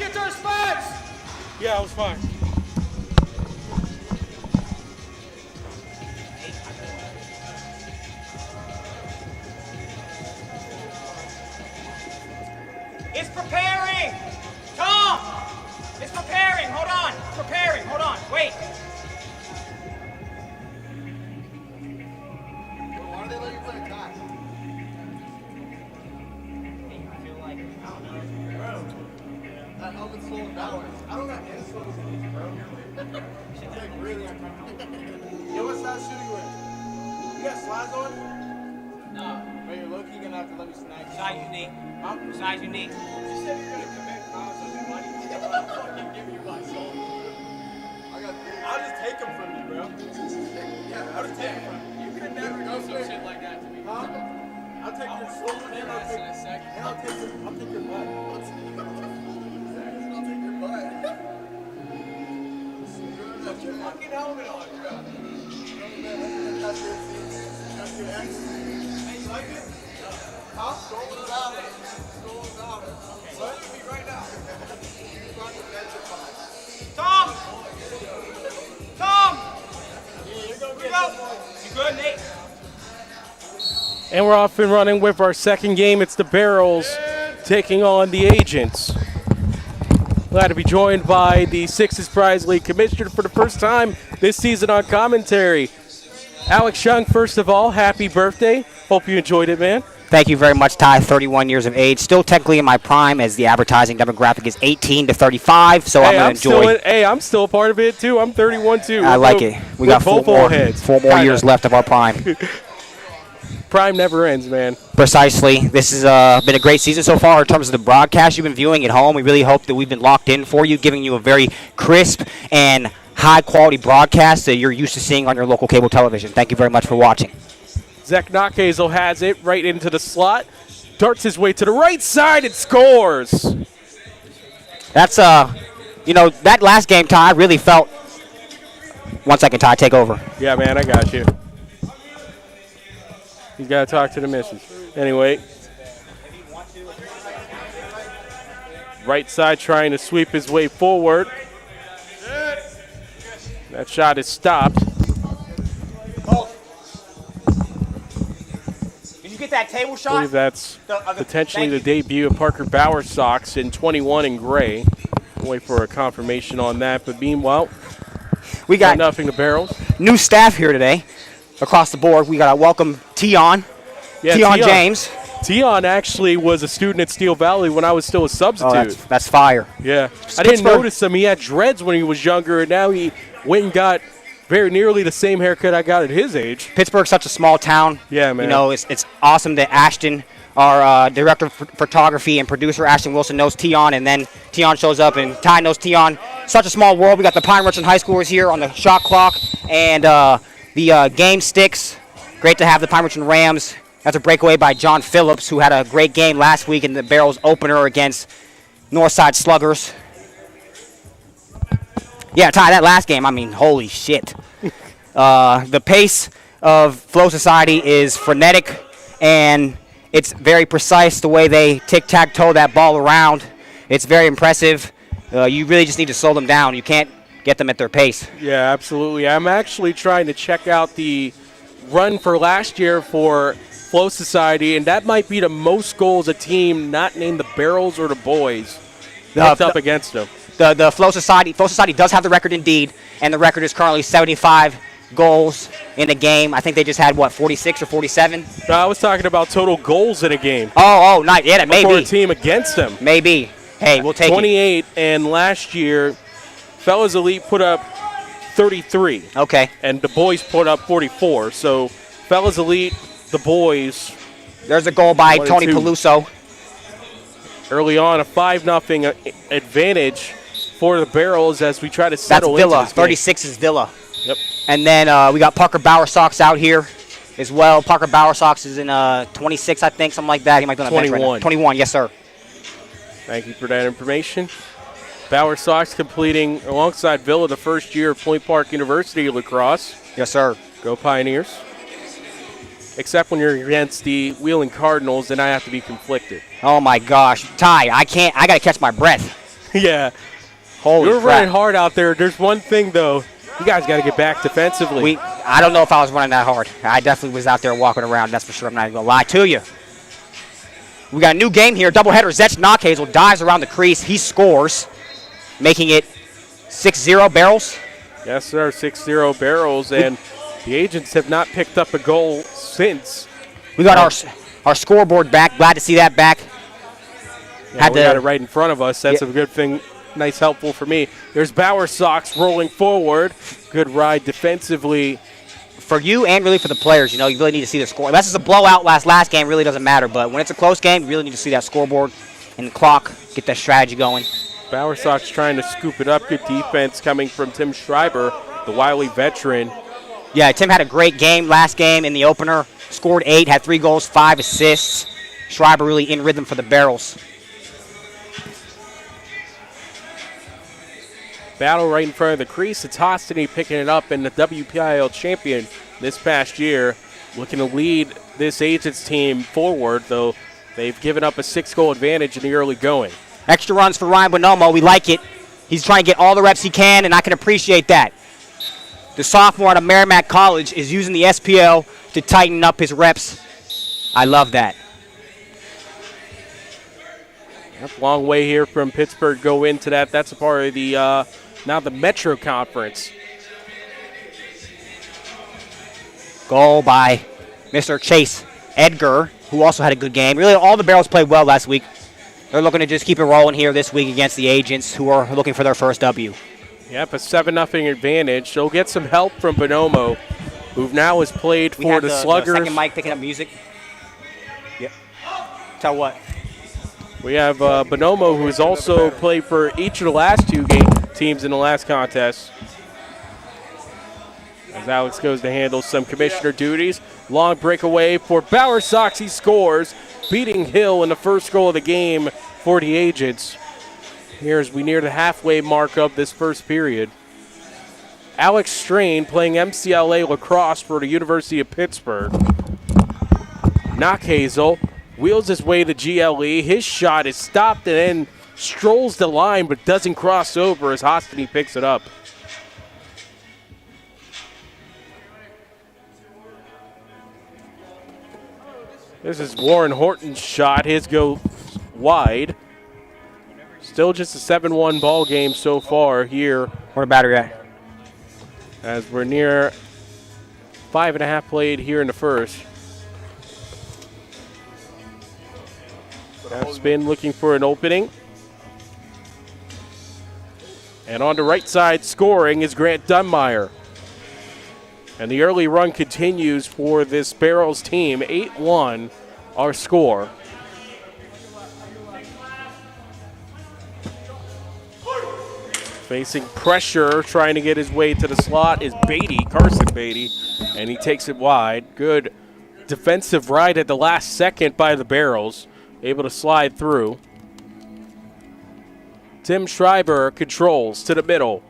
get to our spots? Yeah, I was fine. It's preparing! Tom! It's preparing! Hold on! It's preparing! Hold on! Wait! Why do they let you play attack? I feel like, I don't know. Bro, that helmet's slowing down. I don't got any slows in these, bro. It's like really uncomfortable. Yo, what size shoe you in? You got slides on? No. Bro, you're low-key gonna have to let me snag you. Size unique. Huh? Size unique. You said you're gonna commit costs on your money. I'm fucking giving you my soul. I'll just take them from you, bro. Yeah, I'll just take them from you. You could never do some shit like that to me. Huh? I'll take your soul and I'll take your butt. I'll take your butt. Put your fucking helmet on, bro. That's your ex. Hey, you like it? Huh? Scroll it out. Scroll it out. What? Me right now. Tom! Tom! Yeah, you're gonna Here we get go! You good, Nate? And we're off and running with our second game. It's the Barrels taking on the Agents. Glad to be joined by the Sixes Prize League Commissioner for the first time this season on commentary. Alex Young, first of all, happy birthday. Hope you enjoyed it, man. Thank you very much, Ty. 31 years of age. Still technically in my prime as the advertising demographic is 18 to 35, so I'm going to enjoy. I'm still a part of it, too. I'm 31, too. I like it. We got four more years left of our prime. Prime never ends, man. Precisely. This has been a great season so far in terms of the broadcast you've been viewing at home. We really hope that we've been locked in for you, giving you a very crisp and high-quality broadcast that you're used to seeing on your local cable television. Thank you very much for watching. Zach Nakazel has it right into the slot. Darts his way to the right side and scores. That's, that last game, Ty, I really felt. 1 second, Ty, take over. Yeah, man, I got you. You got to talk to the missus. Anyway. Right side trying to sweep his way forward. That shot is stopped. Did you get that table I shot? believe that's potentially the debut of Parker Bowersox in 21 in gray. Wait for a confirmation on that. But meanwhile, we got nothing to Barrels. New staff here today across the board. We got to welcome Tion. Yeah, Tion James. Tion actually was a student at Steel Valley when I was still a substitute. Oh, that's fire. Yeah. I didn't notice him. He had dreads when he was younger, and now he went and got very nearly the same haircut I got at his age. Pittsburgh's such a small town. Yeah, man. You know, it's awesome that Ashton, our director of photography and producer, Ashton Wilson, knows Tion, and then Tion shows up, and Ty knows Tion. Such a small world. We got the Pine Merchant High Schoolers here on the shot clock, and the game sticks. Great to have the Pine Merchant Rams. That's a breakaway by John Phillips, who had a great game last week in the Barrels opener against Northside Sluggers. Yeah, Ty, that last game, I mean, holy shit. The pace of Flow Society is frenetic, and it's very precise the way they tic-tac-toe that ball around. It's very impressive. You really just need to slow them down. You can't get them at their pace. Yeah, absolutely. I'm actually trying to check out the run for last year for Flow Society, and that might be the most goals a team not named the Barrels or the Boys picked up against them. The Flow Society does have the record indeed, and the record is currently 75 goals in a game. I think they just had, 46 or 47? No, I was talking about total goals in a game. Oh, nice. Yeah, that may for be. a team against them. Maybe. Hey, we'll take 28, and last year, Fellas Elite put up 33. Okay. And the Boys put up 44. So Fellas Elite, the Boys. There's a goal by Tony Peluso. Early on, a 5-0 advantage for the Barrels as we try to settle into Villa. This game. 36 is Villa. Yep. And then we got Parker Bowersox out here as well. Parker Bowersox is in 26, I think, something like that. He might be on the bench right now. 21, yes, sir. Thank you for that information. Bowersox completing alongside Villa the first year of Point Park University lacrosse. Yes, sir. Go Pioneers. Except when you're against the Wheeling Cardinals, then I have to be conflicted. Oh, my gosh. Ty, I got to catch my breath. Yeah. Holy You're crap. running hard out there. There's one thing, though. You guys got to get back defensively. I don't know if I was running that hard. I definitely was out there walking around, that's for sure. I'm not even going to lie to you. We got a new game here. Doubleheader. Zetch Knockhazel dives around the crease. He scores, making it 6-0 Barrels. Yes, sir. 6-0 Barrels, and the Agents have not picked up a goal since. We got our scoreboard back. Glad to see that back. Yeah, we got it right in front of us. That's a good thing. Nice, helpful for me. There's Bauer Sox rolling forward. Good ride defensively. For you and really for the players, you really need to see the score. Unless it's a blowout last game, really doesn't matter. But when it's a close game, you really need to see that scoreboard and the clock, get that strategy going. Bauer Sox trying to scoop it up. Good defense coming from Tim Schreiber, the wily veteran. Yeah, Tim had a great game last game in the opener. Scored 8, had 3 goals, 5 assists. Schreiber really in rhythm for the Barrels. Battle right in front of the crease. It's Hostany picking it up, and the WPIL champion this past year looking to lead this Agents team forward, though they've given up a 6-goal advantage in the early going. Extra runs for Ryan Bonomo. We like it. He's trying to get all the reps he can, and I can appreciate that. The sophomore out of Merrimack College is using the SPL to tighten up his reps. I love that. Yep, long way here from Pittsburgh go into that. That's a part of the now the Metro Conference. Goal by Mr. Chase Edgar, who also had a good game. Really, all the Barrels played well last week. They're looking to just keep it rolling here this week against the Agents, who are looking for their first W. Yep, a 7-0 advantage. They'll get some help from Bonomo, who now has played for the Sluggers. Second mic picking up music. Yep. Tell what? We have Bonomo, who has also played for each of the last 2 teams in the last contest. As Alex goes to handle some commissioner duties. Long breakaway for Bauer Sox. He scores, beating Hill in the first goal of the game for the Agents. Here as we near the halfway mark of this first period. Alex Strain playing MCLA lacrosse for the University of Pittsburgh. Knockhazel wheels his way to GLE. His shot is stopped and then strolls the line but doesn't cross over as Hostany picks it up. This is Warren Horton's shot. His go wide. Still just a 7-1 ball game so far here. Where the battery at? As we're near 5.5 played here in the first. That spin looking for an opening. And on the right side scoring is Grant Dunmeyer. And the early run continues for this Barrels team. 8-1 our score. Facing pressure, trying to get his way to the slot is Carson Beatty, and he takes it wide. Good defensive ride at the last second by the Barrels, able to slide through. Tim Schreiber controls to the middle.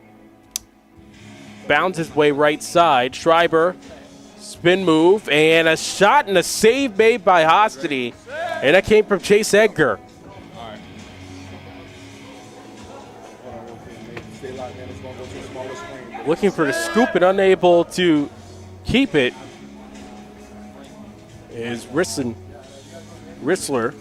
Bounds his way right side. Schreiber, spin move, and a shot and a save made by Hostany. And that came from Chase Edgar. Looking for the scoop and unable to keep it is Rissler.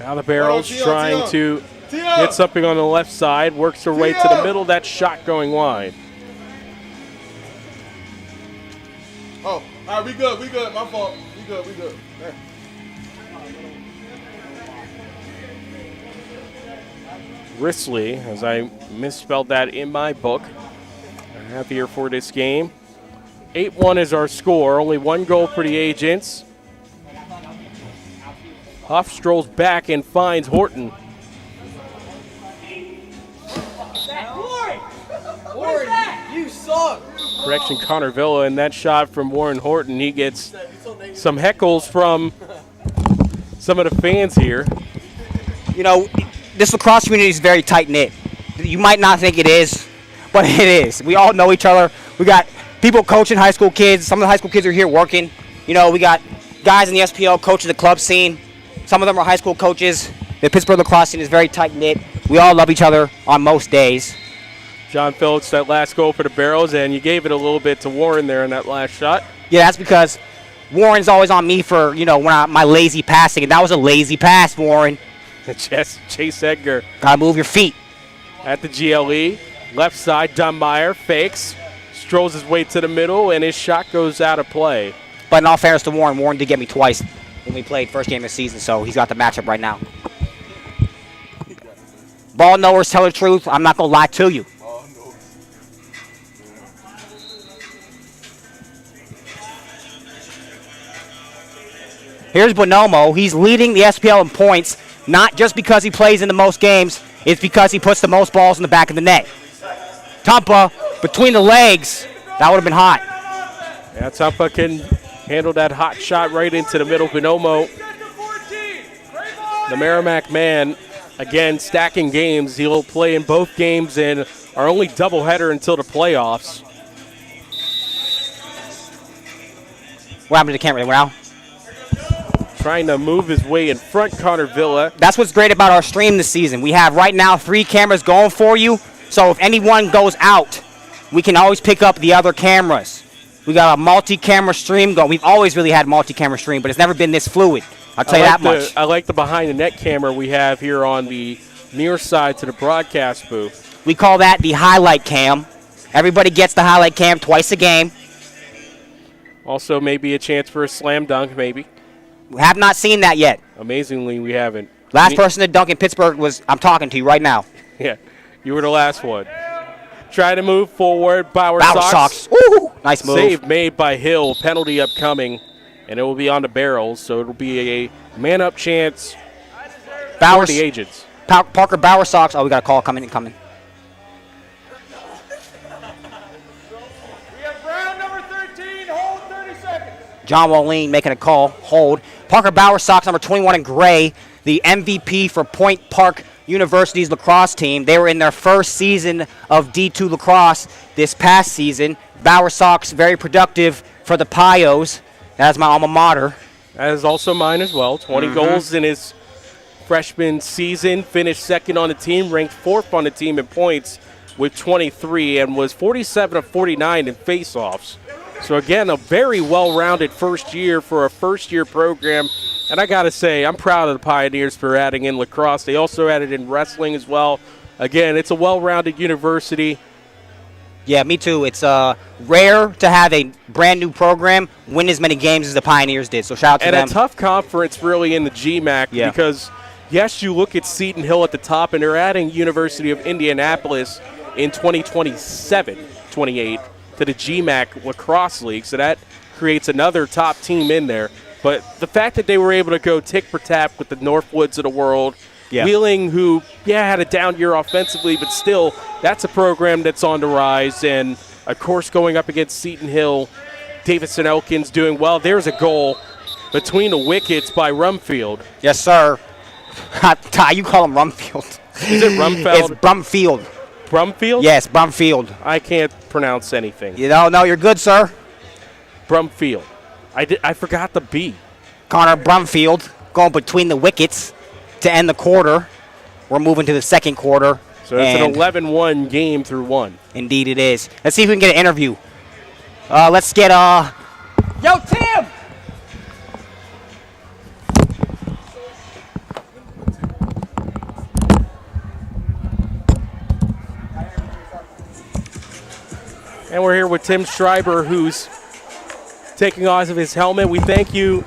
Now the Barrels trying to get something on the left side. Works her way to the middle. That shot going wide. Oh, all right, we good. My fault. We good. There. Risley, as I misspelled that in my book. I'm happy here for this game. 8-1 is our score. Only 1 goal for the Agents. Huff strolls back and finds Horton. Warren, you suck. Correction, Connor Villa, and that shot from Warren Horton. He gets some heckles from some of the fans here. This lacrosse community is very tight-knit. You might not think it is, but it is. We all know each other. We got people coaching high school kids. Some of the high school kids are here working. We got guys in the SPL coaching the club scene. Some of them are high school coaches. The Pittsburgh lacrosse scene is very tight-knit. We all love each other on most days. John Phillips, that last goal for the Barrels, and you gave it a little bit to Warren there in that last shot. Yeah, that's because Warren's always on me for, my lazy passing, and that was a lazy pass, Warren. Chase Edgar. Gotta move your feet. At the GLE, left side, Dunmeyer fakes, strolls his way to the middle, and his shot goes out of play. But in all fairness to Warren did get me twice when we played first game of the season, so he's got the matchup right now. Ball knowers tell the truth. I'm not going to lie to you. Here's Bonomo. He's leading the SPL in points, not just because he plays in the most games. It's because he puts the most balls in the back of the net. Tumpa, between the legs, that would have been hot. Yeah, Tumpa can handle that hot shot right into the middle. Bonomo, the Merrimack man, again, stacking games. He'll play in both games and our only doubleheader until the playoffs. What happened to the camera? They went out? Trying to move his way in front, Connor Villa. That's what's great about our stream this season. We have right now 3 cameras going for you. So if anyone goes out, we can always pick up the other cameras. We got a multi-camera stream going. We've always really had multi-camera stream, but it's never been this fluid. I'll tell you that much. I like the behind-the-net camera we have here on the near side to the broadcast booth. We call that the highlight cam. Everybody gets the highlight cam twice a game. Also, maybe a chance for a slam dunk, maybe. We have not seen that yet. Amazingly, we haven't. Last person to dunk in Pittsburgh was, I'm talking to you right now. Yeah, you were the last one. Try to move forward. Bauer Sox. Ooh, nice move. Save made by Hill. Penalty upcoming, and it will be on the Barrels, so it'll be a man-up chance for the Agents. Parker Bauer Sox. Oh, we got a call coming. We have Brown, number 13, hold 30 seconds. John Wallin making a call. Hold. Parker Bauer Sox, number 21 in gray, the MVP for Point Park University's lacrosse team. They were in their first season of D2 lacrosse this past season. Bauer Sox, very productive for the Pios. That's my alma mater. That is also mine as well. 20 goals in his freshman season. Finished second on the team, ranked 4th on the team in points with 23, and was 47 of 49 in faceoffs. So again, a very well-rounded first year for a first-year program. And I got to say, I'm proud of the Pioneers for adding in lacrosse. They also added in wrestling as well. Again, it's a well-rounded university. Yeah, me too. It's rare to have a brand-new program win as many games as the Pioneers did. So shout out to them. And a tough conference really in the GMAC because, yes, you look at Seton Hill at the top, and they're adding University of Indianapolis in 2027-28 to the GMAC Lacrosse League. So that creates another top team in there. But the fact that they were able to go tick for tap with the Northwoods of the world, Wheeling, who, had a down year offensively, but still, that's a program that's on the rise. And, of course, going up against Seton Hill, Davidson Elkins doing well. There's a goal between the wickets by Rumfield. Yes, sir. Ty, you call him Rumfield. Is it Rumfeld? It's Brumfield. Brumfield? Yes, Brumfield. I can't pronounce anything. No, you're good, sir. Brumfield. I forgot the B. Connor Brumfield going between the wickets to end the quarter. We're moving to the second quarter. So it's an 11-1 game through 1. Indeed it is. Let's see if we can get an interview. Let's get Yo, Tim! And we're here with Tim Schreiber, who's taking off of his helmet. We thank you.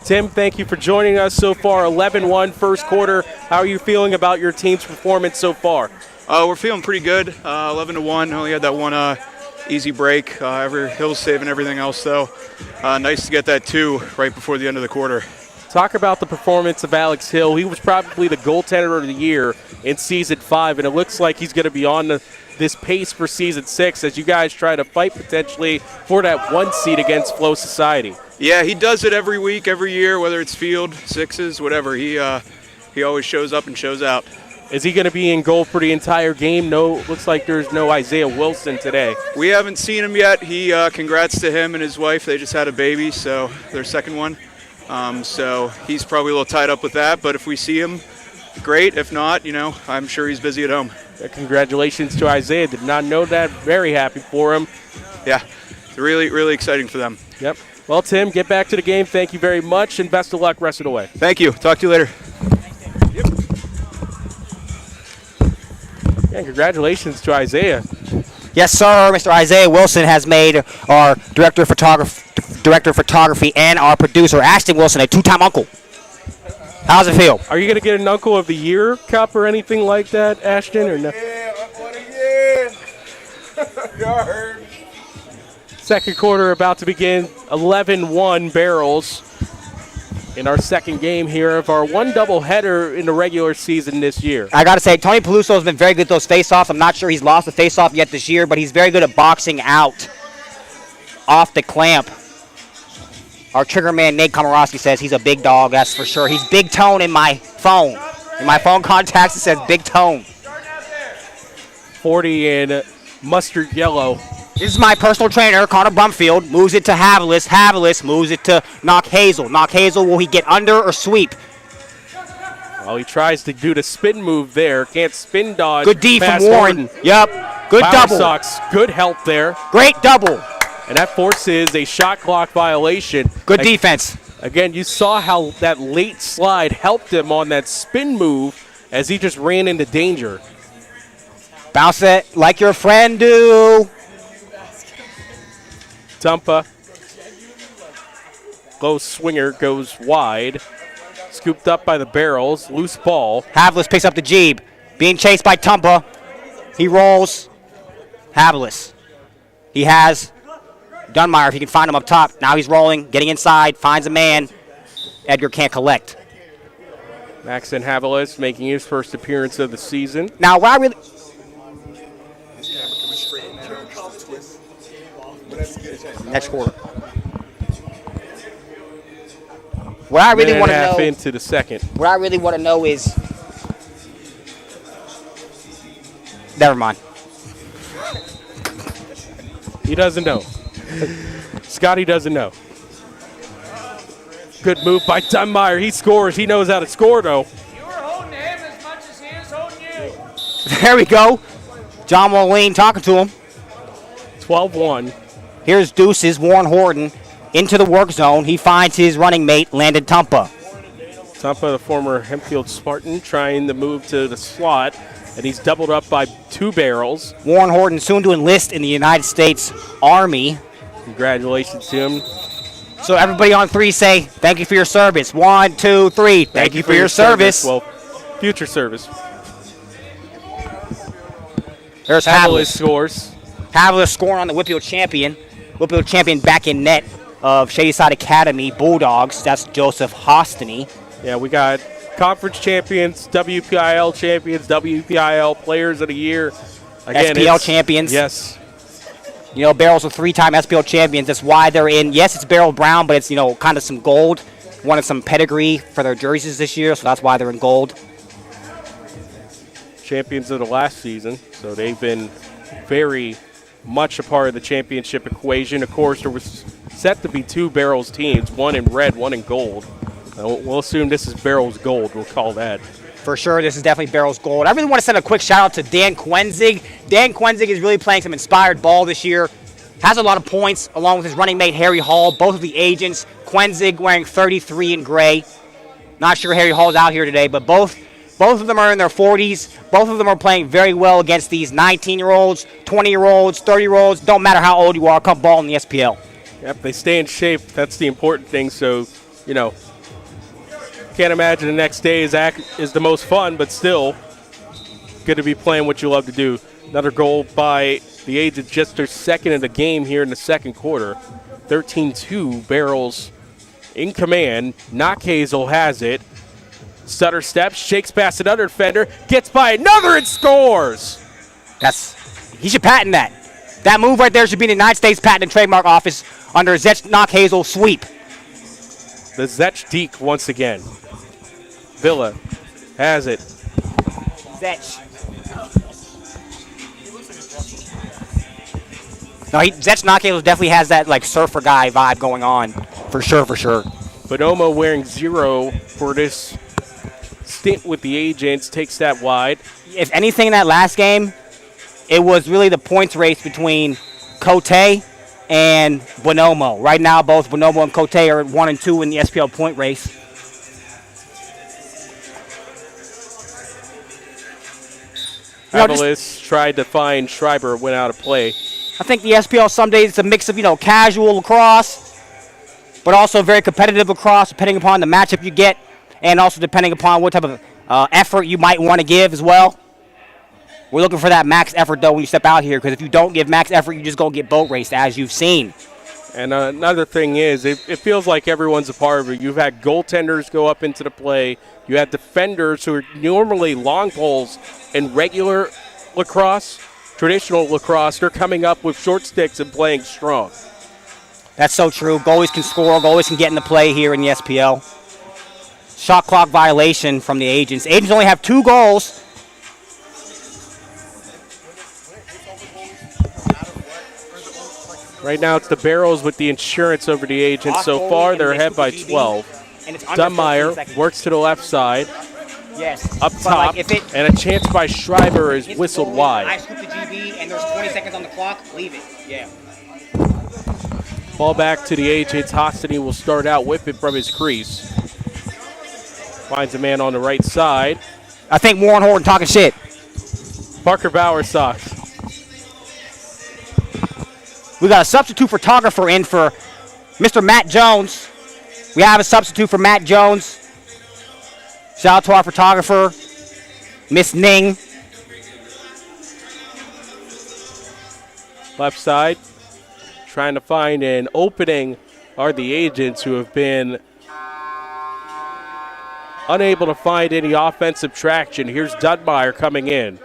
Tim, thank you for joining us so far. 11-1 first quarter. How are you feeling about your team's performance so far? We're feeling pretty good. 11-1. Only had that one easy break. Hill's saving everything else, though. Nice to get that 2 right before the end of the quarter. Talk about the performance of Alex Hill. He was probably the goaltender of the year in Season 5, and it looks like he's going to be on this pace for Season 6 as you guys try to fight potentially for that 1 seed against Flow Society. Yeah, he does it every week, every year, whether it's field, sixes, whatever. He always shows up and shows out. Is he going to be in goal for the entire game? No, looks like there's no Isaiah Wilson today. We haven't seen him yet. He congrats to him and his wife. They just had a baby, so their second one. So he's probably a little tied up with that. But if we see him, great. If not, I'm sure he's busy at home. Congratulations to Isaiah. Did not know that. Very happy for him. Yeah, it's really, really exciting for them. Yep. Well, Tim, get back to the game. Thank you very much, and best of luck rest of the way. Thank you. Talk to you later. Yeah, congratulations to Isaiah. Yes, sir. Mr. Isaiah Wilson has made our director of photography and our producer, Ashton Wilson, a two-time uncle. How's it feel? Are you going to get an Uncle of the Year cup or anything like that, Ashton, or no? Yeah, Uncle of the Year. Y'all heard. Second quarter about to begin. 11-1 Barrels in our second game here of our one doubleheader in the regular season this year. I got to say, Tony Peluso has been very good at those face-offs. I'm not sure he's lost a face-off yet this year, but he's very good at boxing out off the clamp. Our trigger man, Nate Komorowski, says he's a big dog, that's for sure. He's Big Tone in my phone. In my phone contacts, it says Big Tone. 40 in mustard yellow. This is my personal trainer, Connor Bloomfield. Moves it to Havilis. Havilis moves it to Knock Hazel. Knock Hazel, will he get under or sweep? Well, he tries to do the spin move there. Can't spin dodge. Good D from past Warren. Horton. Yep. Good Power double. Sox, good help there. Great double. And that forces a shot clock violation. Good defense. Again, you saw how that late slide helped him on that spin move as he just ran into danger. Bounce it like your friend do. Tumpa. Low swinger goes wide. Scooped up by the Barrels. Loose ball. Havilis picks up the Jeeb. Being chased by Tumpa. He rolls. Havilis. He has Dunmeyer, if he can find him up top. Now he's rolling, getting inside, finds a man. Edgar can't collect. Maxon Havilis making his first appearance of the season. Now, what I really... Next quarter. What I really want to know... into the second. What I really want to know is... Never mind. He doesn't know. Scotty doesn't know. Good move by Dunmeyer. He scores. He knows how to score, though. You were holding him as much as he is holding you. There we go. John Moline talking to him. 12-1. Here's Deuces, Warren Horton, into the work zone. He finds his running mate, Landon Tumpa. Tumpa, the former Hempfield Spartan, trying to move to the slot, and he's doubled up by two Barrels. Warren Horton soon to enlist in the United States Army. Congratulations to him. So everybody on three say, thank you for your service. 1, 2, 3. Thank you for your service. Well, future service. There's Havilis Havilis. scores. Havilis scoring on the Whitfield champion. Whitfield champion back in net of Shadyside Academy Bulldogs. That's Joseph Hostany. Yeah, we got conference champions, WPIL champions, WPIL players of the year. Again, SPL champions. Yes. You know, Barrels are 3-time SPL champions. That's why they're in. Yes, it's Barrel Brown, but it's, kind of some gold. Wanted some pedigree for their jerseys this year, so that's why they're in gold. Champions of the last season, so they've been very much a part of the championship equation. Of course, there was set to be two Barrels teams, one in red, one in gold. We'll assume this is Barrels gold. We'll call that. For sure, this is definitely Barrels gold. I really want to send a quick shout out to Dan Quenzig. Dan Quenzig is really playing some inspired ball this year. Has a lot of points along with his running mate Harry Hall, both of the agents. Quenzig wearing 33 in gray. Not sure Harry Hall's out here today, but both of them are in their 40s. Both of them are playing very well against these 19-year-olds, 20-year-olds, 30-year-olds. Don't matter how old you are, come ball in the SPL. Yep, they stay in shape. That's the important thing. So, can't imagine the next day is the most fun, but still good to be playing what you love to do. Another goal by the Agents, just their second in the game here in the second quarter. 13-2, Barrels in command. Knock Hazel has it. Sutter steps, shakes past another defender, gets by another and scores. He should patent that. That move right there should be in the United States Patent and Trademark Office under Zetch Knock Hazel sweep. The Zetch Deke once again. Villa has it. Zetch. No, Zetch Nakos definitely has that like surfer guy vibe going on. For sure. Bonomo wearing 0 for this stint with the Agents takes that wide. If anything in that last game, it was really the points race between Cote and Bonomo. Right now, both Bonomo and Cote are 1 and 2 in the SPL point race. Avalis tried to find Schreiber, went out of play. I think the SPL some days it's a mix of, casual lacrosse, but also very competitive lacrosse, depending upon the matchup you get, and also depending upon what type of effort you might want to give as well. We're looking for that max effort, though, when you step out here, because if you don't give max effort, you're just going to get boat raced, as you've seen. And another thing is, it feels like everyone's a part of it. You've had goaltenders go up into the play. You have defenders who are normally long poles in regular lacrosse, traditional lacrosse. They're coming up with short sticks and playing strong. That's so true. Goalies can score. Goalies can get into play here in the SPL. Shot clock violation from the Agents. Agents only have 2 goals. Right now it's the Barrels with the insurance over the Agents. So far they're ahead by 12. Dunmeyer works to the left side. Yes. Up top. And a chance by Schreiber is whistled wide. I scoop the GB and there's 20 seconds on the clock. Leave it. Yeah. Ball back to the Agents. Hostany will start out with it from his crease. Finds a man on the right side. I think Warren Horton talking shit. Parker Bauer socks. We got a substitute photographer in for Mr. Matt Jones. We have a substitute for Matt Jones. Shout out to our photographer, Miss Ning. Left side, trying to find an opening are the Agents, who have been unable to find any offensive traction. Here's Dunmeyer coming in.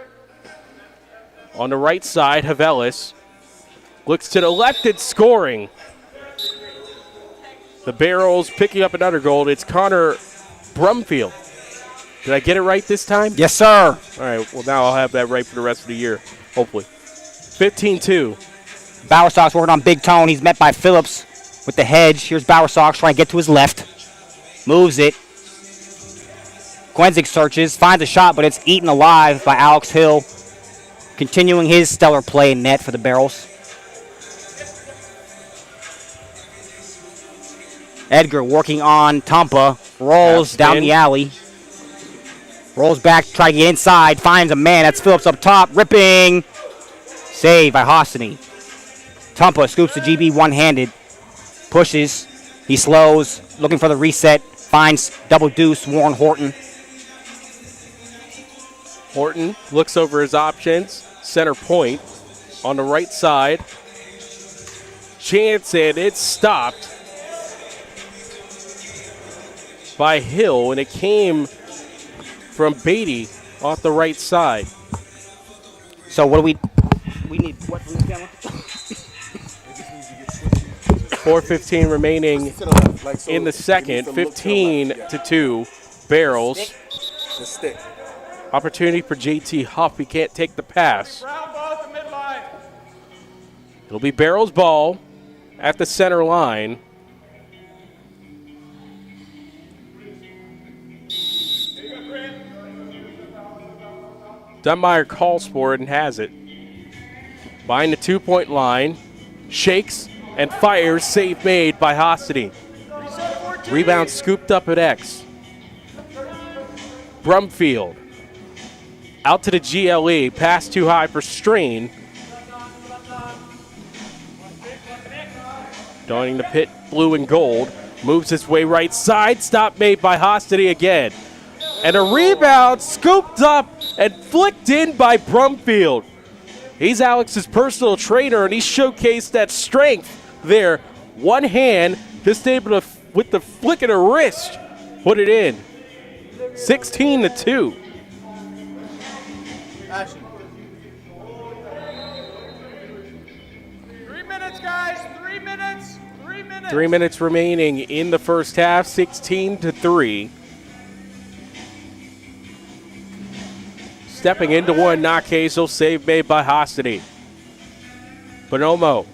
On the right side, Havelis looks to the left and scoring. The Barrels picking up another goal. It's Connor Brumfield. Did I get it right this time? Yes, sir. All right, well, now I'll have that right for the rest of the year, hopefully. 15-2. Bowersock's working on Big Tone. He's met by Phillips with the hedge. Here's Bowersock trying to get to his left. Moves it. Gwenzik searches, finds a shot, but it's eaten alive by Alex Hill. Continuing his stellar play in net for the Barrels. Edgar working on Tampa. Rolls down the alley. Rolls back, try to get inside. Finds a man. That's Phillips up top. Ripping. Save by Hostany. Tampa scoops the GB one-handed. Pushes. He slows. Looking for the reset. Finds double deuce. Warren Horton. Horton looks over his options. Center point on the right side. Chance, and it's stopped by Hill, and it came from Beatty off the right side. So what do we need what from this camera? 4:15 remaining in the second. 15-2 Barrels. Opportunity for JT Huff. He can't take the pass. It'll be Barrels ball at the center line. Dunmeyer calls for it and has it. Behind the 2-point line. Shakes and fires. Save made by Hostany. Rebound scooped up at X. Brumfield. Out to the GLE. Pass too high for Strain. Donning the pit blue and gold. Moves his way right side. Stop made by Hostany again. And a rebound scooped up and flicked in by Brumfield. He's Alex's personal trainer, and he showcased that strength there. One hand, just able to, with the flick of the wrist, put it in. 16-2. Action. 3 minutes, guys. 3 minutes. 3 minutes. 3 minutes remaining in the first half. 16-3. Stepping into one, not Hazel. Save made by Hostany. Bonomo.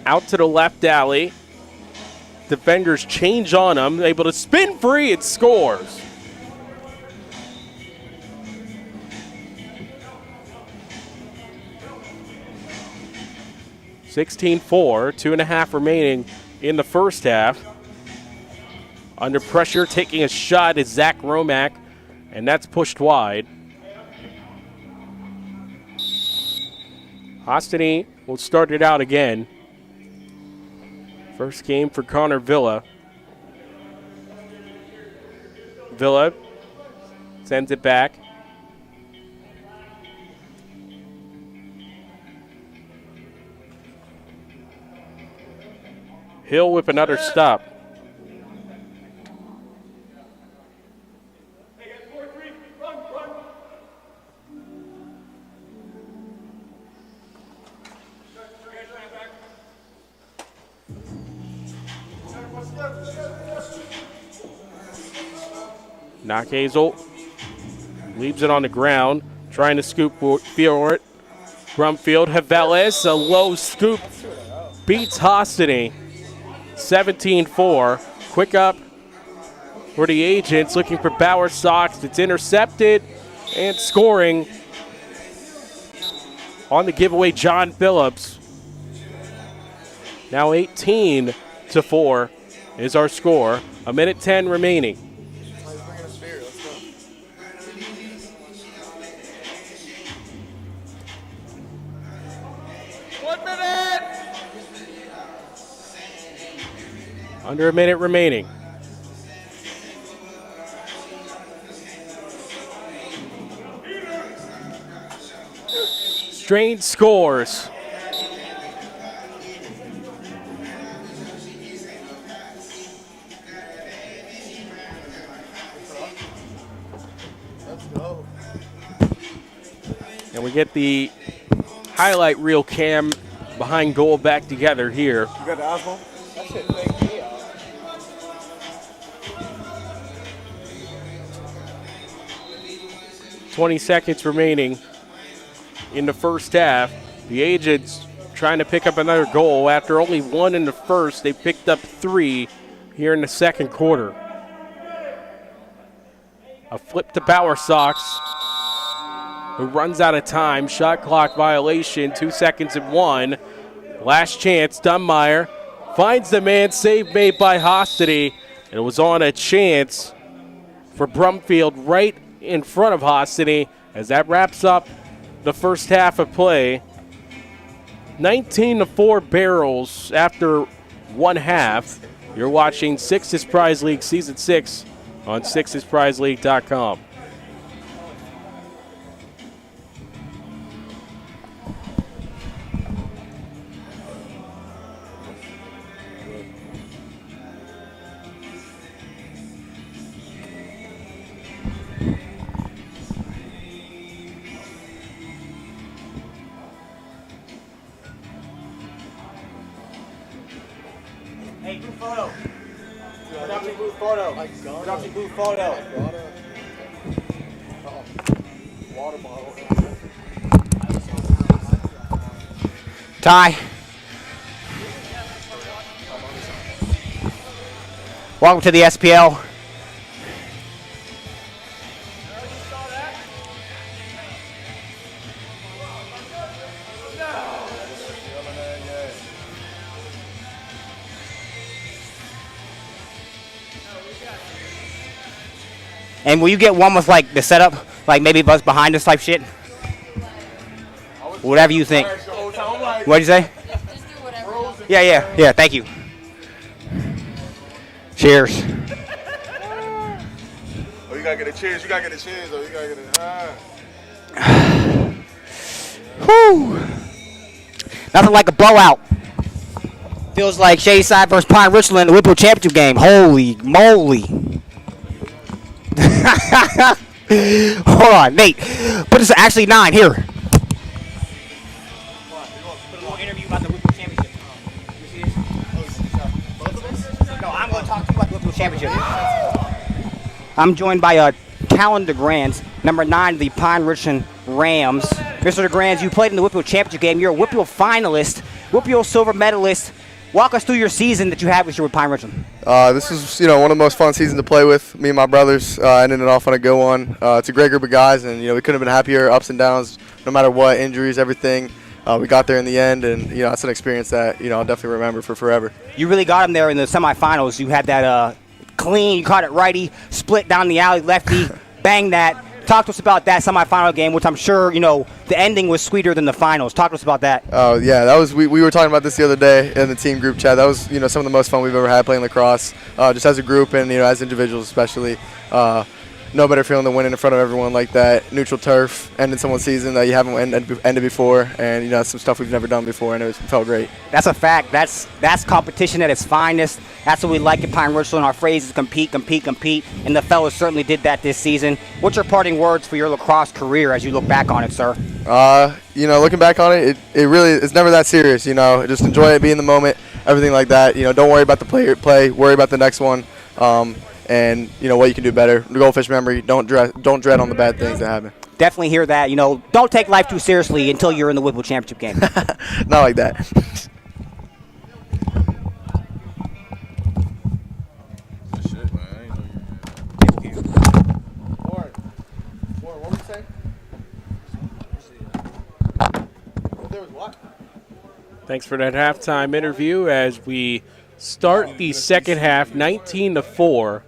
Out to the left alley. Defenders change on him. Able to spin free and scores. (16-4), 2.5 remaining in the first half. Under pressure, taking a shot is Zach Romack, and that's pushed wide. Hostany will start it out again. First game for Connor Villa. Villa sends it back. Hill with another stop. Hazel leaves it on the ground, trying to scoop for it. Bloomfield, Havelis, a low scoop, beats Hostany. 17-4. Quick up for the Agents, looking for Bauer Sox. It's intercepted and scoring on the giveaway, John Phillips. Now 18-4 is our score. 1:10 remaining. Under a minute remaining. Strain scores. Let's go. And we get the highlight reel cam behind goal back together here. You got the iPhone? That shit faked me out. 20 seconds remaining in the first half. The Agents trying to pick up another goal. After only one in the first, they picked up 3 here in the second quarter. A flip to Bauer Sox, who runs out of time. Shot clock violation, 2 seconds and 1. Last chance, Dunmeyer finds the man, save made by Hostany. And it was on a chance for Bloomfield right in front of Hostany as that wraps up the first half of play. 19-4 Barrels after one half. You're watching Sixes Prize League Season 6 on sixesprizeleague.com. Hey, group photo. Production group photo. Production group photo. Water bottle. Ty. Welcome to the SPL. And will you get one with like the setup, like maybe buzz behind us type shit? Whatever you think. What'd you say? Just do whatever. Yeah, thank you. Cheers. Oh, you gotta get a cheers. You gotta get a cheers. Oh, you gotta get a. Whew. Nothing like a blowout. Feels like Shadyside versus Pine Richland in the Whipple Championship game. Holy moly. Hold on, Nate. Put this actually 9 here. Put a little interview about the Whipple Championship. No, I'm going to talk to you about the Whipple Championship. I'm joined by Callan DeGrands, number 9, the Pine Richland Rams. Mr. DeGrands, you played in the Whitfield Championship game. You're a Whitfield finalist, Whitfield silver medalist. Walk us through your season that you had with Pine Richland. This was, one of the most fun seasons to play with. Me and my brothers ended it off on a good one. It's a great group of guys, and we couldn't have been happier. Ups and downs, no matter what, injuries, everything. We got there in the end, and it's an experience that I'll definitely remember for forever. You really got him there in the semifinals. You had that clean, you caught it righty, split down the alley, lefty, bang that. Talk to us about that semifinal game, which I'm sure the ending was sweeter than the finals. Talk to us about that. Oh yeah, that was we were talking about this the other day in the team group chat. That was some of the most fun we've ever had playing lacrosse, just as a group and as individuals especially. No better feeling than winning in front of everyone like that. Neutral turf, ending someone's season that you haven't ended before, and some stuff we've never done before, and it felt great. That's a fact. That's competition at its finest. That's what we like at Pine Richland. Our phrase is compete, compete, compete, and the fellas certainly did that this season. What's your parting words for your lacrosse career as you look back on it, sir? Looking back on it, it really it's never that serious. Just enjoy it, be in the moment, everything like that. Don't worry about the play, worry about the next one. And what you can do better. The goldfish memory. Don't dread on the bad things that happen. Definitely hear that. Don't take life too seriously until you're in the Whitfield Championship game. Not like that. Thanks for that halftime interview as we start the second half. 19-4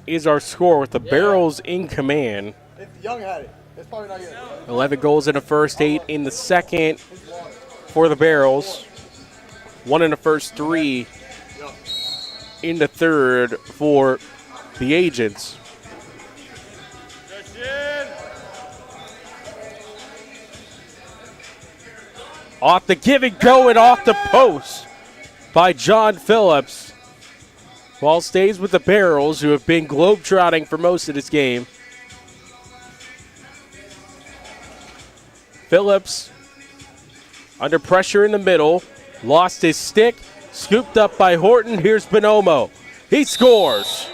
is our score with the Barrels in command. Young had it. It's probably not yet. 11 goals in the first, 8 in the second for the Barrels. 1 in the first, 3 in the third for the Agents. Off the give and go and off the post by John Phillips. Ball stays with the Barrels, who have been globetrotting for most of this game. Phillips under pressure in the middle. Lost his stick. Scooped up by Horton. Here's Bonomo. He scores.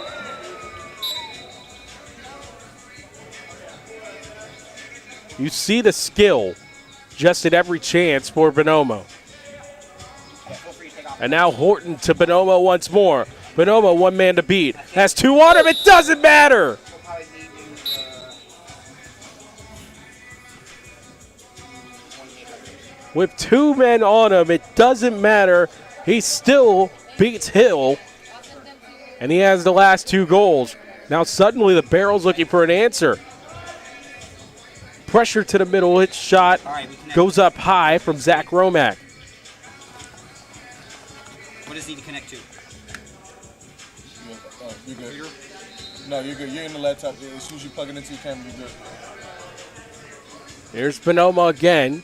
You see the skill just at every chance for Bonomo. And now Horton to Bonomo once more. Bonomo, one man to beat. Has 2 on him. It doesn't matter. With 2 men on him, it doesn't matter. He still beats Hill. And he has the last 2 goals. Now suddenly the Barrels looking for an answer. Pressure to the middle. Hit shot. Goes up high from Zach Romack. What does he need to connect to? You're good. No, you're good. You're in the laptop. As soon as you plug it into your camera, you're good. Here's Bonomo again,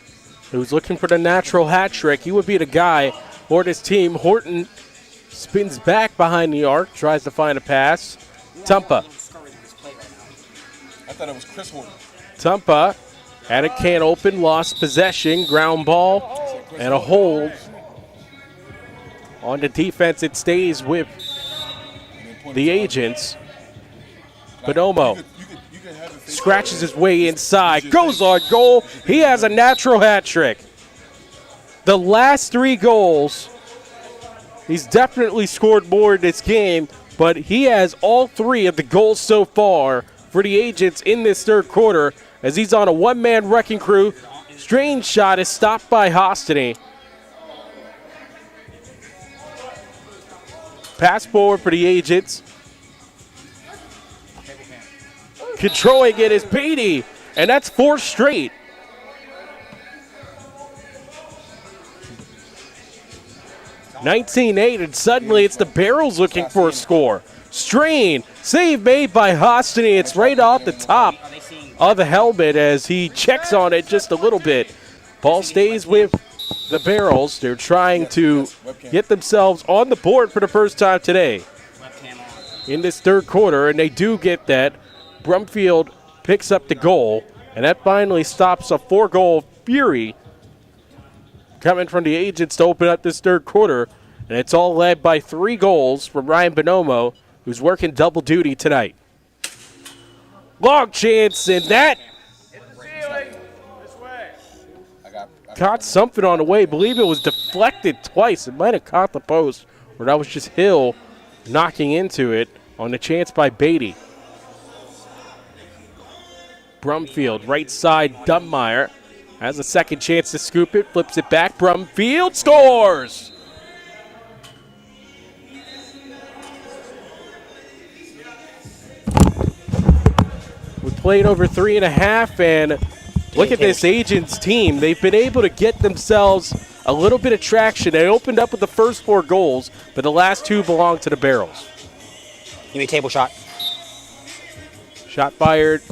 who's looking for the natural hat trick. He would be the guy for this team. Horton spins back behind the arc, tries to find a pass. Tumpa. I thought it was Chris Horton. Tumpa had a can open, lost possession, ground ball, and a hold. On the defense, it stays with the Agents. Bonomo scratches his way inside, goes on goal. He has a natural hat trick. The last 3 goals, he's definitely scored more in this game, but he has all 3 of the goals so far for the Agents in this third quarter as he's on a one-man wrecking crew. Strange shot is stopped by Hostany. Pass forward for the Agents. Controlling it is Beatty, and that's 4 straight. (19-8), and suddenly it's the Barrels looking for a score. Strain, save made by Hostany. It's right off the top of the helmet as he checks on it just a little bit. Ball stays with the Barrels. They're trying to get themselves on the board for the first time today in this third quarter, and they do get that. Bloomfield picks up the goal, and that finally stops a 4-goal fury coming from the Agents to open up this third quarter, and it's all led by 3 goals from Ryan Bonomo, who's working double duty tonight. Long chance, and that caught something on the way. I believe it was deflected twice. It might have caught the post, or that was just Hill knocking into it on the chance by Beatty. Brumfield, right side, Dunmeyer has a second chance to scoop it, flips it back. Brumfield scores! We played over 3.5, and look at this Agents team. They've been able to get themselves a little bit of traction. They opened up with the first 4 goals, but the last 2 belong to the Barrels. Give me a table shot. Shot fired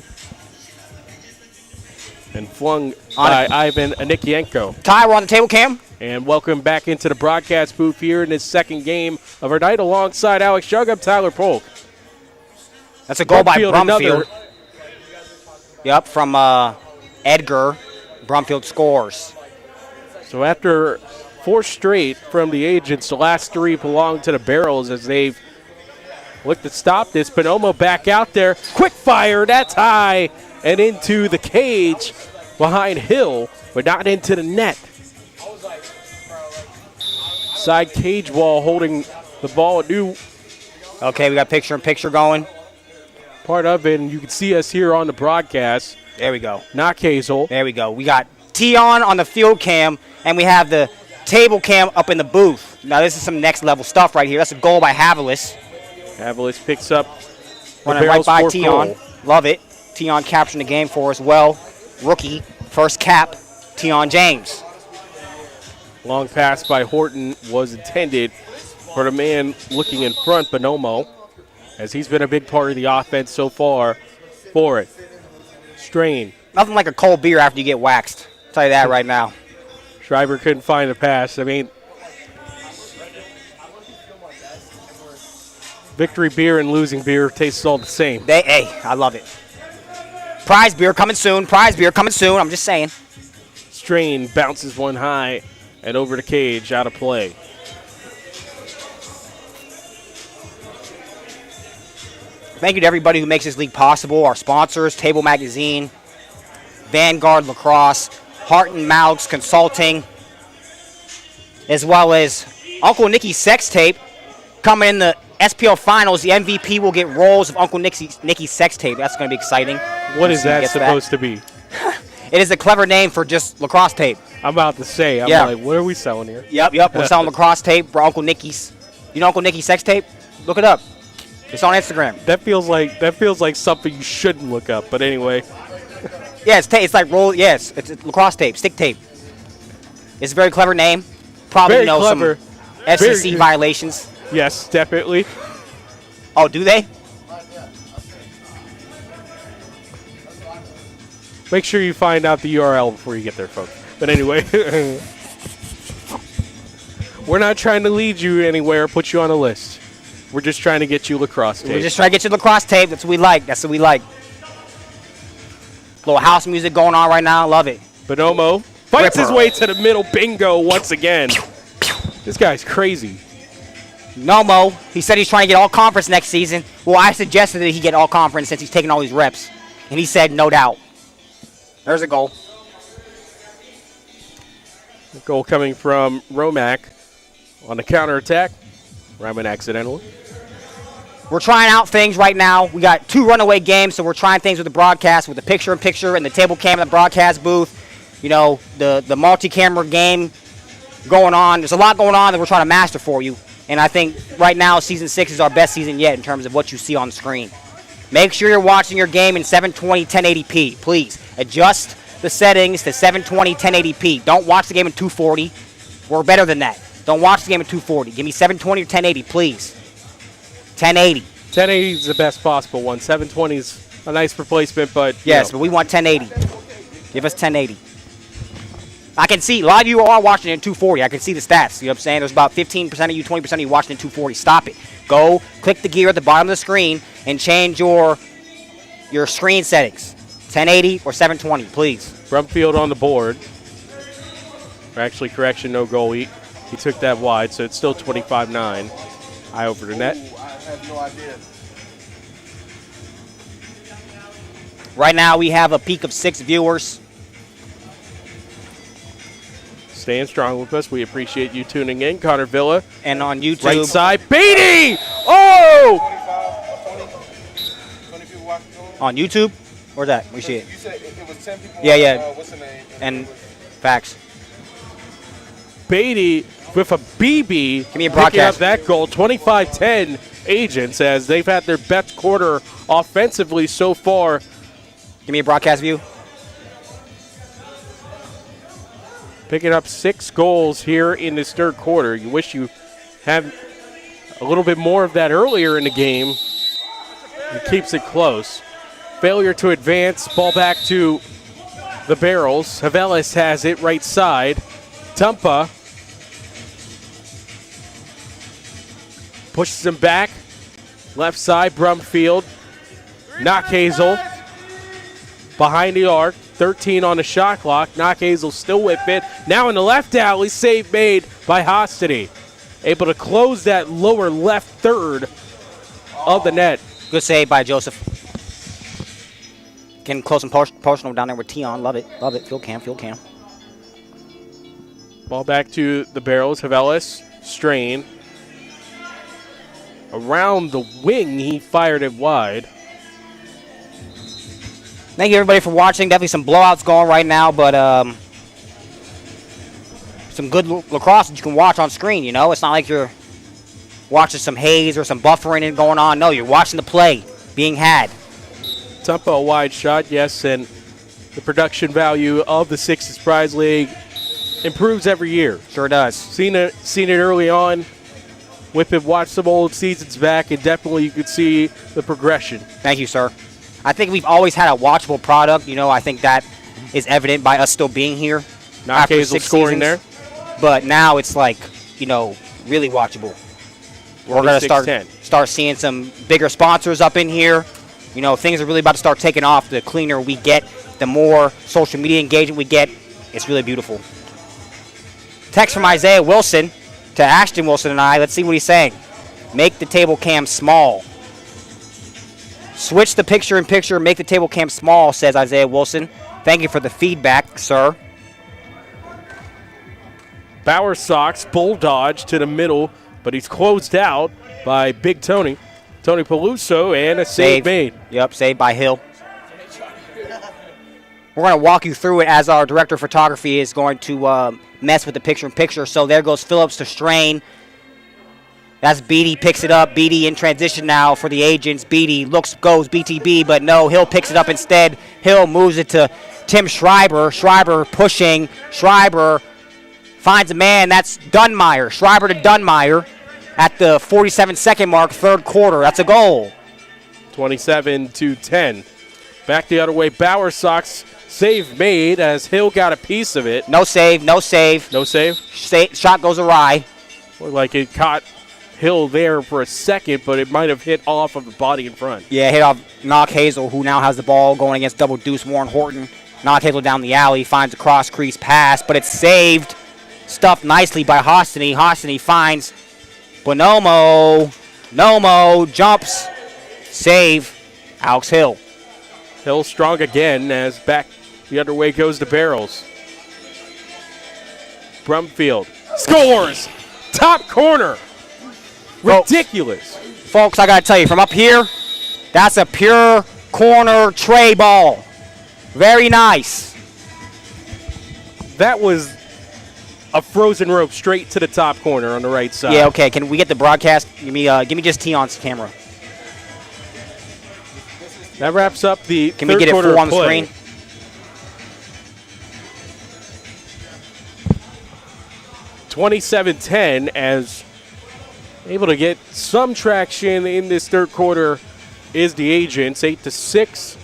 and flung by Ivan Anikienko. Ty, we're on the table cam. And welcome back into the broadcast booth here in this second game of our night alongside Alex Jug. I'm Tyler Polk. That's a goal by Brumfield. Another. Yep, from Edgar. Brumfield scores. So after 4 straight from the Agents, the last 3 belong to the Barrels as they've looked to stop this. Bonomo back out there. Quick fire, that's high and into the cage behind Hill, but not into the net. Side cage wall holding the ball. New Okay, we got picture-in-picture going. part of it, and you can see us here on the broadcast. There we go. Not Hazel. There we go. We got Tion on the field cam, and we have the table cam up in the booth. Now, this is some next-level stuff right here. That's a goal by Havilis. Havilis picks up the Running right Barrels' by 4th Tion. goal. Love it. Tion capturing the game for us well. Rookie, first cap, Tion James. Long pass by Horton was intended for the man looking in front, Bonomo, as he's been a big part of the offense so far for it. Strain. Nothing like a cold beer after you get waxed. I'll tell you that right now. Schreiber couldn't find a pass. I mean, victory beer and losing beer tastes all the same. Hey, I love it. Prize beer coming soon. Prize beer coming soon. I'm just saying. Strain bounces one high and over the cage, out of play. Thank you to everybody who makes this league possible. Our sponsors, Table Magazine, Vanguard Lacrosse, Heart and Mouths Consulting, as well as Uncle Nicky's Sex Tape. Coming in the SPL Finals, the MVP will get rolls of Uncle Nicky's Sex Tape. That's going to be exciting. What is that supposed to be? It is a clever name for just lacrosse tape. I'm about to say, I'm like, what are we selling here? Yep. We're selling lacrosse tape for Uncle Nicky's. You know Uncle Nicky's Sex Tape? Look it up. It's on Instagram. That feels like something you shouldn't look up, but anyway. Yeah, it's like roll. Yes, it's lacrosse tape, stick tape. It's a very clever name. Probably Very know clever. some SEC violations. Yes, definitely. Oh, do they? Make sure you find out the URL before you get there, folks. But anyway, we're not trying to lead you anywhere, put you on a list. We're just trying to get you lacrosse tape. We're just trying to get you lacrosse tape. That's what we like. Little house music going on right now. Love it. Bonomo fights his way to the middle. Bingo once again. This guy's crazy. Nomo, he said he's trying to get all conference next season. Well, I suggested that he get all conference since he's taking all these reps. And he said, no doubt. There's a goal. A goal coming from Romack on the counterattack. Ryman accidental. We're trying out things right now. We got 2 runaway games, so we're trying things with the broadcast, with the picture-in-picture and the table cam in the broadcast booth. You know, the multi-camera game going on. There's a lot going on that we're trying to master for you. And I think right now, Season 6 is our best season yet in terms of what you see on the screen. Make sure you're watching your game in 720, 1080p. Please adjust the settings to 720, 1080p. Don't watch the game in 240. We're better than that. Don't watch the game in 240. Give me 720 or 1080, please. 1080. 1080 is the best possible one. 720 is a nice replacement, but yes, but we want 1080. Give us 1080. I can see a lot of you are watching it in 240. I can see the stats. You know what I'm saying? There's about 15% of you, 20% of you watching in 240. Stop it. Go click the gear at the bottom of the screen and change your screen settings. 1080 or 720, please. Brumfield on the board. Or actually, correction, no goal. He took that wide, so it's still 25-9. Eye over the net. I have no idea. Right now we have a peak of 6 viewers. Staying strong with us. We appreciate you tuning in. Connor Villa. And on YouTube. Right side. Beatty! Oh! 20 people watching total? On YouTube? Where's that? We see it. You said it was 10 people. Yeah, yeah. What's the name? And facts. Beatty with a BB. Give me a picking broadcast. up that goal. 25-10 Agents as they've had their best quarter offensively so far. Give me a broadcast view. Picking up 6 goals here in this third quarter. You wish you had a little bit more of that earlier in the game. It keeps it close. Failure to advance. Ball back to the Barrels. Havelis has it right side. Tumpa pushes him back. Left side, Bloomfield. Knockhazel behind the arc. 13 on the shot clock. Knockhazel still with it. Now in the left alley, save made by Hostiny. Able to close that lower left third of the net. Good save by Joseph. Getting close and personal down there with Tion. Love it. Love it. Field cam. Ball back to the Barrels. Havelis, strain. Around the wing, he fired it wide. Thank you, everybody, for watching. Definitely some blowouts going right now, but some good lacrosse that you can watch on screen, you know? It's not like you're watching some haze or some buffering going on. No, you're watching the play being had. Tumpa, a wide shot, yes, and the production value of the Sixes Prize League improves every year. Sure does. Seen it early on. Whippet watched some old seasons back, and definitely you could see the progression. Thank you, sir. I think we've always had a watchable product. You know, I think that is evident by us still being here. After Knockhazel 6 scoring seasons. there. But now it's like, you know, really watchable. We're going to 26-10. start seeing some bigger sponsors up in here. You know, things are really about to start taking off. The cleaner we get, the more social media engagement we get. It's really beautiful. Text from Isaiah Wilson to Ashton Wilson and I. Let's see what he's saying. Make the table cam small. Switch the picture-in-picture, make the table cam small, says Isaiah Wilson. Thank you for the feedback, sir. Bauer Sox, bull dodge to the middle, but he's closed out by Big Tony. Tony Peluso, and a save made. Yep, saved by Hill. We're going to walk you through it as our director of photography is going to mess with the picture-in-picture. So there goes Phillips to strain. That's Beatty, picks it up. Beatty in transition now for the Agents. Beatty goes BTB, but no, Hill picks it up instead. Hill moves it to Tim Schreiber. Schreiber pushing. Schreiber finds a man. That's Dunmeyer. Schreiber to Dunmeyer at the 47-second mark, third quarter. That's a goal. 27-10. Back the other way. Bauer Sox, save made as Hill got a piece of it. No save. No save? Shot goes awry. Looked like it caught Hill there for a second, but it might have hit off of the body in front. Yeah, hit off Knockhazel, who now has the ball going against double deuce Warren Horton. Knockhazel down the alley, finds a cross crease pass, but it's saved. Stuffed nicely by Hostiny. Hostiny finds Bonomo. Nomo jumps. Save. Alex Hill. Hill strong again as back the other way goes the Barrels. Bloomfield scores! Top corner! Ridiculous. Folks, I got to tell you, from up here, that's a pure corner tray ball. Very nice. That was a frozen rope straight to the top corner on the right side. Yeah, okay. Can we get the broadcast? Give me just Tion's camera. That wraps up the Can we third get it quarter full of on the play. screen? 27-10 as able to get some traction in this third quarter is the Agents. 8-6,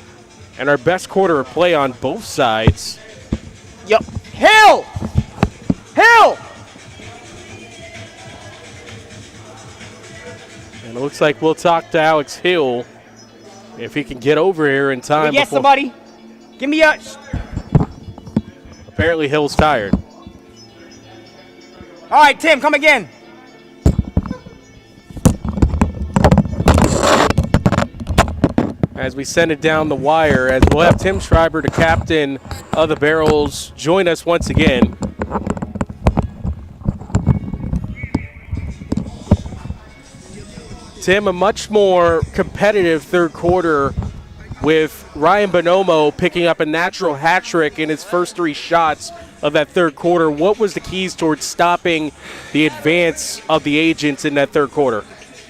and our best quarter of play on both sides. Yep. Hill! Hill! And it looks like we'll talk to Alex Hill if he can get over here in time. Yes, somebody. Give me a... Apparently Hill's tired. All right, Tim, come again. as we send it down the wire, as we'll have Tim Schreiber, the captain of the Barrels, join us once again. Tim, a much more competitive third quarter with Ryan Bonomo picking up a natural hat trick in his first 3 shots of that third quarter. What was the keys towards stopping the advance of the Agents in that third quarter?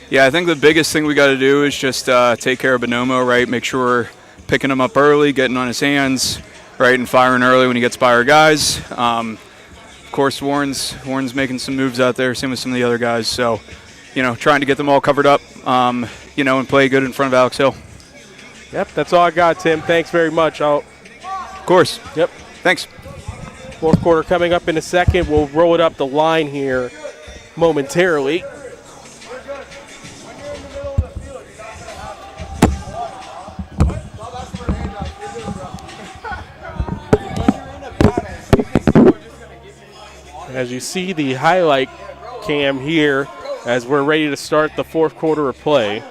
Yeah, I think the biggest thing we got to do is just take care of Bonomo, right? Make sure we're picking him up early, getting on his hands, right, and firing early when he gets by our guys. Of course, Warren's making some moves out there, same with some of the other guys. So, trying to get them all covered up, and play good in front of Alex Hill. Yep, that's all I got, Tim. Thanks very much. Of course. Yep. Thanks. Fourth quarter coming up in a second. We'll roll it up the line here momentarily. As you see the highlight cam here, as we're ready to start the fourth quarter of play.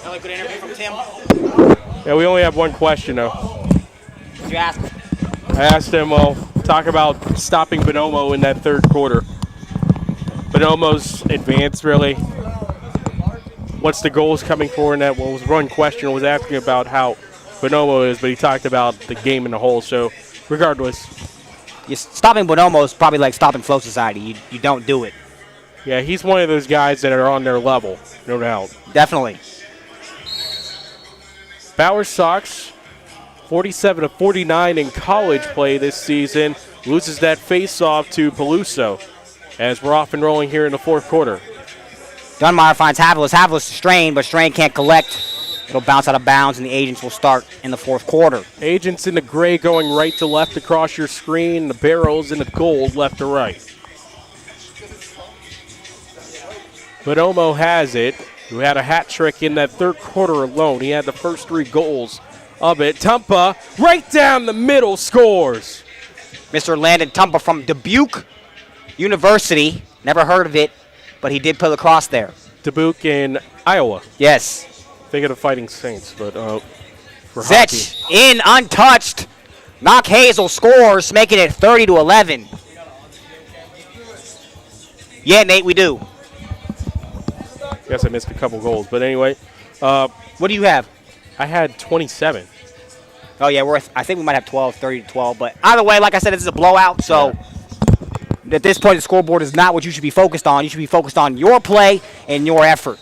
Another good interview from Tim. Yeah, we only have one question, though. Did you ask? I asked him, talk about stopping Bonomo in that third quarter. Bonomo's advance, really. What's the goals coming for in that? Well, was one question I was asking about how Bonomo is, but he talked about the game in the whole. So, regardless. Stopping Bonomo is probably like stopping Flow Society. You don't do it. Yeah, he's one of those guys that are on their level, no doubt. Definitely. Bauer Sox, 47-49 in college play this season, loses that face-off to Peluso as we're off and rolling here in the fourth quarter. Dunmire finds Havilis. Havilis Strain, but Strain can't collect. It'll bounce out of bounds, and the Agents will start in the fourth quarter. Agents in the gray going right to left across your screen. The Barrels in the gold left to right. Bonomo has it, who had a hat trick in that third quarter alone. He had the first 3 goals of it. Tumpa, right down the middle, scores. Mr. Landon Tumpa from Dubuque University. Never heard of it, but he did play lacrosse there. Dubuque in Iowa. Yes. Thinking of Fighting Saints, but for Zetch hockey. in untouched. Knock Hazel scores, making it 30-11. Yeah, Nate, we do. Guess I missed a couple goals, but anyway. What do you have? I had 27. Oh, yeah, I think we might have 12, 30-12. But either way, like I said, this is a blowout. So at this point, the scoreboard is not what you should be focused on. You should be focused on your play and your effort.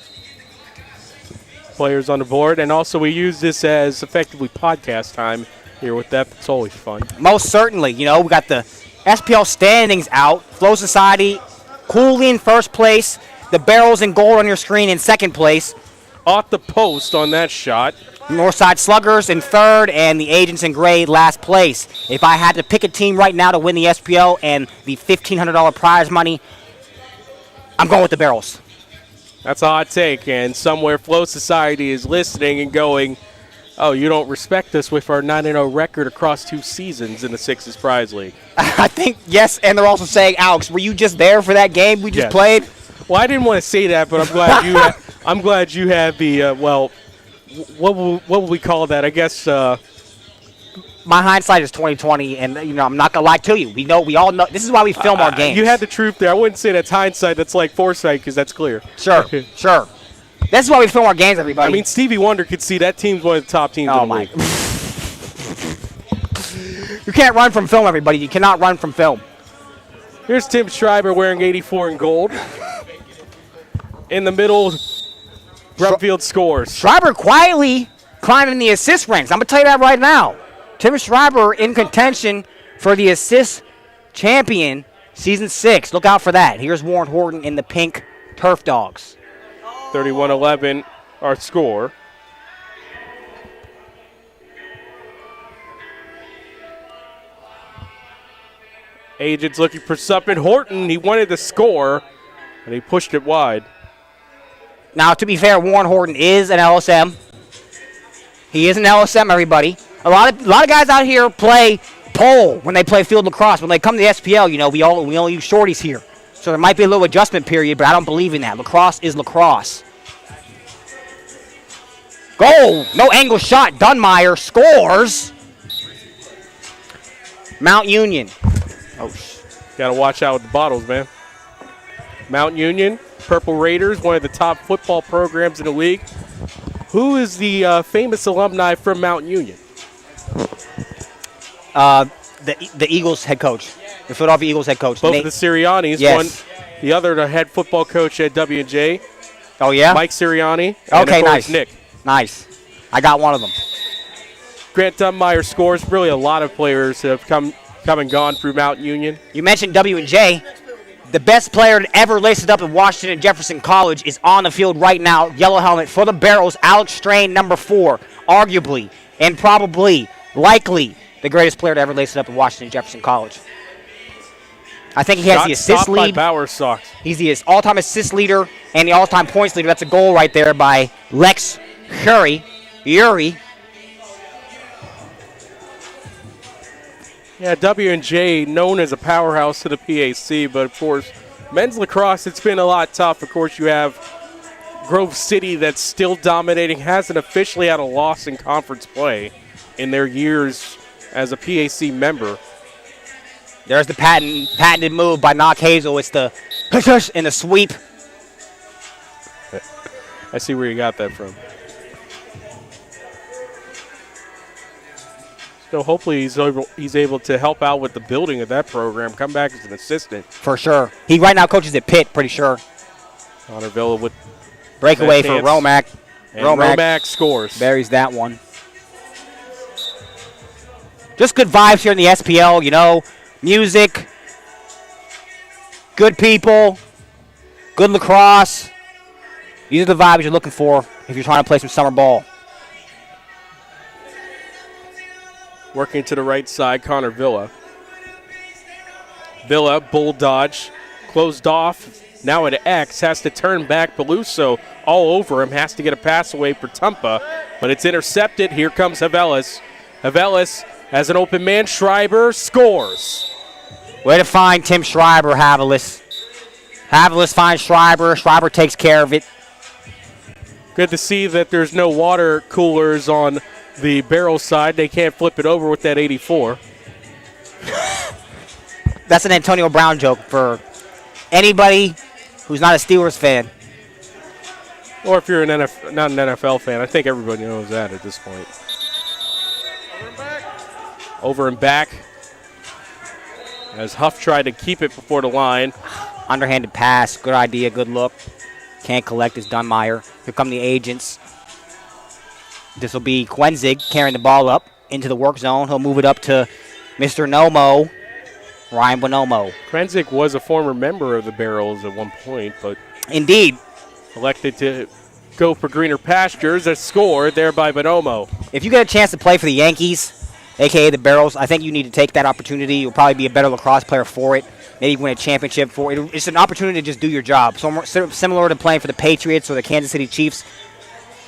Players on the board, and also we use this as effectively podcast time here with that. It's always fun. Most certainly. We got the SPL standings out. Flow Society, Cooley in first place. The Barrels in gold on your screen in second place. Off the post on that shot. Northside Sluggers in third, and the Agents in gray last place. If I had to pick a team right now to win the SPL and the $1,500 prize money, I'm going with the Barrels. That's a hot take, and somewhere Flow Society is listening and going, oh, you don't respect us with our 9-0 record across 2 seasons in the Sixes Prize League. I think, yes, and they're also saying, Alex, were you just there for that game we just played? Well, I didn't want to say that, but I'm glad you I'm glad you have the, what will we call that? I guess my hindsight is 20/20, and I'm not gonna lie to you. We all know this is why we film our games. You had the truth there. I wouldn't say that's hindsight. That's like foresight, because that's clear. Sure. This is why we film our games, everybody. I mean, Stevie Wonder could see that team's one of the top teams in the league. You can't run from film, everybody. You cannot run from film. Here's Tim Schreiber wearing 84 in gold. In the middle, Bloomfield scores. Schreiber quietly climbing the assist ranks. I'm going to tell you that right now. Tim Schreiber in contention for the assist champion season 6. Look out for that. Here's Warren Horton in the pink Turf Dogs. 31-11, our score. Agents looking for something. Horton, he wanted to score, and he pushed it wide. Now, to be fair, Warren Horton is an LSM. He is an LSM, everybody. A lot of guys out here play pole when they play field lacrosse. When they come to the SPL, we all use shorties here. So there might be a little adjustment period, but I don't believe in that. Lacrosse is lacrosse. Goal! No angle shot. Dunmeyer scores. Mount Union. Oh, Got to watch out with the bottles, man. Mount Union, Purple Raiders, one of the top football programs in the league. Who is the famous alumni from Mount Union? The Eagles head coach. The Philadelphia Eagles head coach. Both of the Siriannis. Yes. One, the other, the head football coach at W&J. Oh, yeah? Mike Sirianni. And Okay, of course, nice. Nick. Nice. I got one of them. Grant Dunmeyer scores. Really a lot of players have come and gone through Mount Union. You mentioned W&J. The best player to ever lace it up at Washington and Jefferson College is on the field right now. Yellow helmet for the Barrels. Alex Strain, number 4. Arguably and probably, likely, the greatest player to ever lace it up at Washington and Jefferson College. I think he has the assist Stopped by lead. Bauer Sox. He's the all-time assist leader and the all-time points leader. That's a goal right there by Lex Uri. Yeah, W&J known as a powerhouse to the PAC, but of course, men's lacrosse, it's been a lot tough. Of course, you have Grove City that's still dominating, hasn't officially had a loss in conference play in their years as a PAC member. There's the patented move by Knock Hazel. It's the hush and the sweep. I see where you got that from. So hopefully he's able to help out with the building of that program, come back as an assistant. For sure. He right now coaches at Pitt, pretty sure. Connor Villa with breakaway for Romack. And Romack scores. Buries that one. Just good vibes here in the SPL, you know. Music, good people, good lacrosse. These are the vibes you're looking for if you're trying to play some summer ball. Working to the right side, Connor Villa. Villa, bull dodge, closed off. Now at X, has to turn back. Beluso all over him, has to get a pass away for Tumpa, but it's intercepted. Here comes Havelis. Havelis has an open man. Schreiber scores. Way to find Tim Schreiber, Havelis. Havelis finds Schreiber. Schreiber takes care of it. Good to see that there's no water coolers on the Barrel side. They can't flip it over with that 84. That's an Antonio Brown joke for anybody who's not a Steelers fan. Or if you're not an NFL fan, I think everybody knows that at this point. Over and back. As Huff tried to keep it before the line. Underhanded pass. Good idea. Good look. Can't collect is Dunmeyer. Here come the agents. This will be Quenzig carrying the ball up into the work zone. He'll move it up to Mr. Nomo, Ryan Bonomo. Quenzig was a former member of the Barrels at one point, but indeed elected to go for greener pastures. A score there by Bonomo. If you get a chance to play for the Yankees, a.k.a. the Barrels, I think you need to take that opportunity. You'll probably be a better lacrosse player for it. Maybe win a championship for it. It's an opportunity to just do your job. So similar to playing for the Patriots or the Kansas City Chiefs.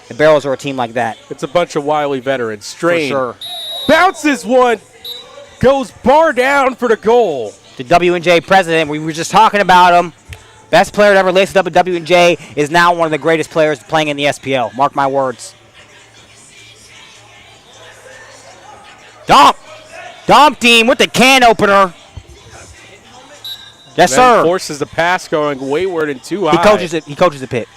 The Barrels are a team like that. It's a bunch of wily veterans. Strain. For sure. Bounces one. Goes bar down for the goal. The W&J president, we were just talking about him. Best player to ever lace it up at W&J is now one of the greatest players playing in the SPL. Mark my words. Dom team with the can opener. Yes, sir. Forces the pass going wayward and too high. He coaches the Pit.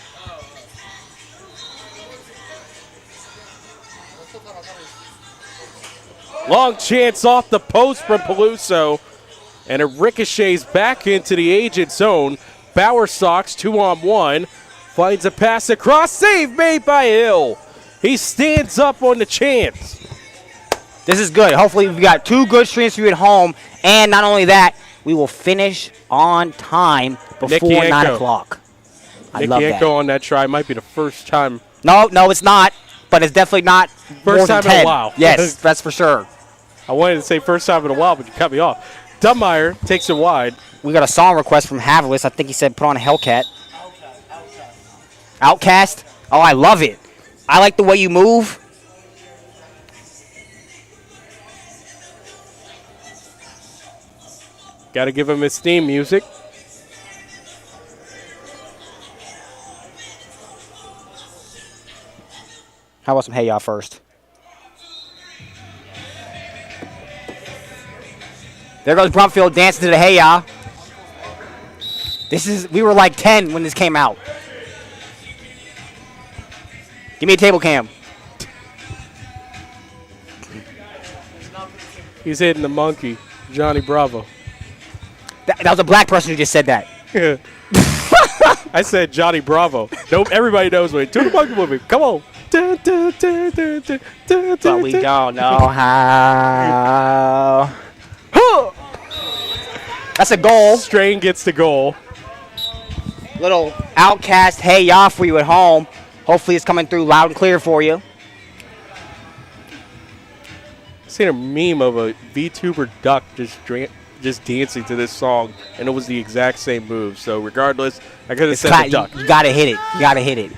Long chance off the post from Peluso. And it ricochets back into the agent zone. Bauer Sox 2-on-1. Finds a pass across. Save made by Hill. He stands up on the chance. This is good. Hopefully we've got 2 good streams for you at home. And not only that, we will finish on time before 9 o'clock. I love that. Nick Yanko on that try might be the first time. No, it's not. But it's definitely not First time in a while. Yes, that's for sure. I wanted to say first time in a while, but you cut me off. Dunmeyer takes it wide. We got a song request from Havelis. I think he said put on a Hellcat. Outcast? Oh, I love it. I like the way you move. Got to give him his theme music. How about some hey y'all first? There goes Bloomfield dancing to the hey y'all. We were like 10 when this came out. Give me a table cam. He's hitting the monkey, Johnny Bravo. That was a black person who just said that. I said Johnny Bravo. Nope, everybody knows me. Do the monkey movie. Come on. But we don't know how. That's a goal. Strain gets the goal. Little Outcast hey y'all for you at home. Hopefully it's coming through loud and clear for you. I seen a meme of a VTuber duck just dancing to this song, and it was the exact same move. So regardless, I could have said the duck. You gotta hit it. You gotta hit it.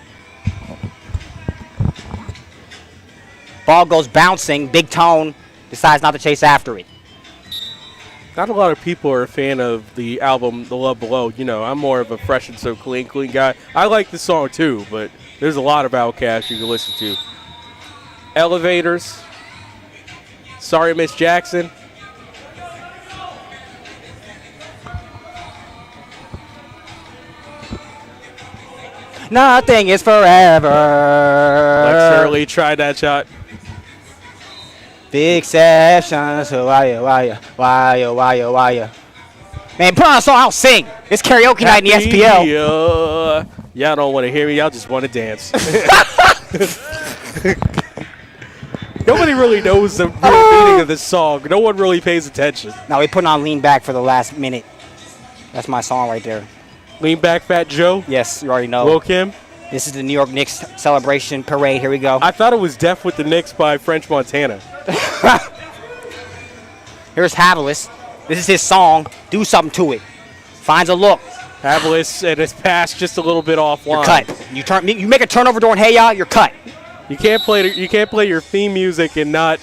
Ball goes bouncing. Big Tone decides not to chase after it. Not a lot of people are a fan of the album The Love Below. You know, I'm more of a fresh and so clean guy. I like the song too, but there's a lot of Outkast you can listen to. Elevators. Sorry, Miss Jackson. Nothing is forever. Lex Hurley tried that shot. Big exception, so why ya? Man, put on a song, I'll sing. It's karaoke night in the SPL. Y'all don't want to hear me, y'all just want to dance. Nobody really knows the real meaning of this song. No one really pays attention. Now we putting on Lean Back for the last minute. That's my song right there. Lean Back, Fat Joe. Yes, you already know. Lil Kim. This is the New York Knicks celebration parade. Here we go. I thought it was Deaf with the Knicks by French Montana. Here's Havalis. This is his song. Do something to it. Finds a look. Havalis and his pass just a little bit offline. You're cut. You make a turnover during hey y'all, you're cut. You can't play your theme music and not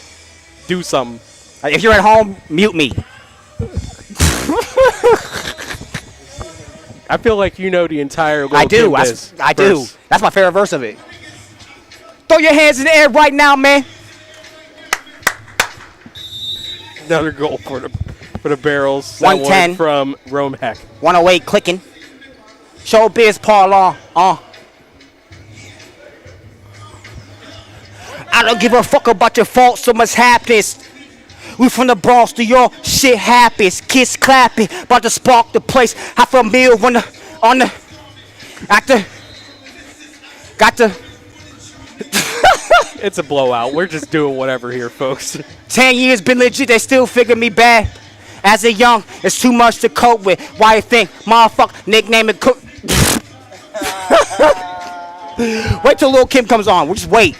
do something. If you're at home, mute me. I feel like you know the entire Lil I do. Kim I do. That's my favorite verse of it. Throw your hands in the air right now, man. Another goal for the Barrels. 110 from Romack. 108 clicking. Showbiz parlor. I don't give a fuck about your faults, so much happiness. We from the Bronx, New York, shit happens. Kids clapping, about to spark the place. Half a meal when got the. It's a blowout. We're just doing whatever here, folks. 10 years been legit, they still figure me bad. As a young, it's too much to cope with. Why you think, motherfucker, nickname it cook. Wait till Lil Kim comes on. We'll just wait.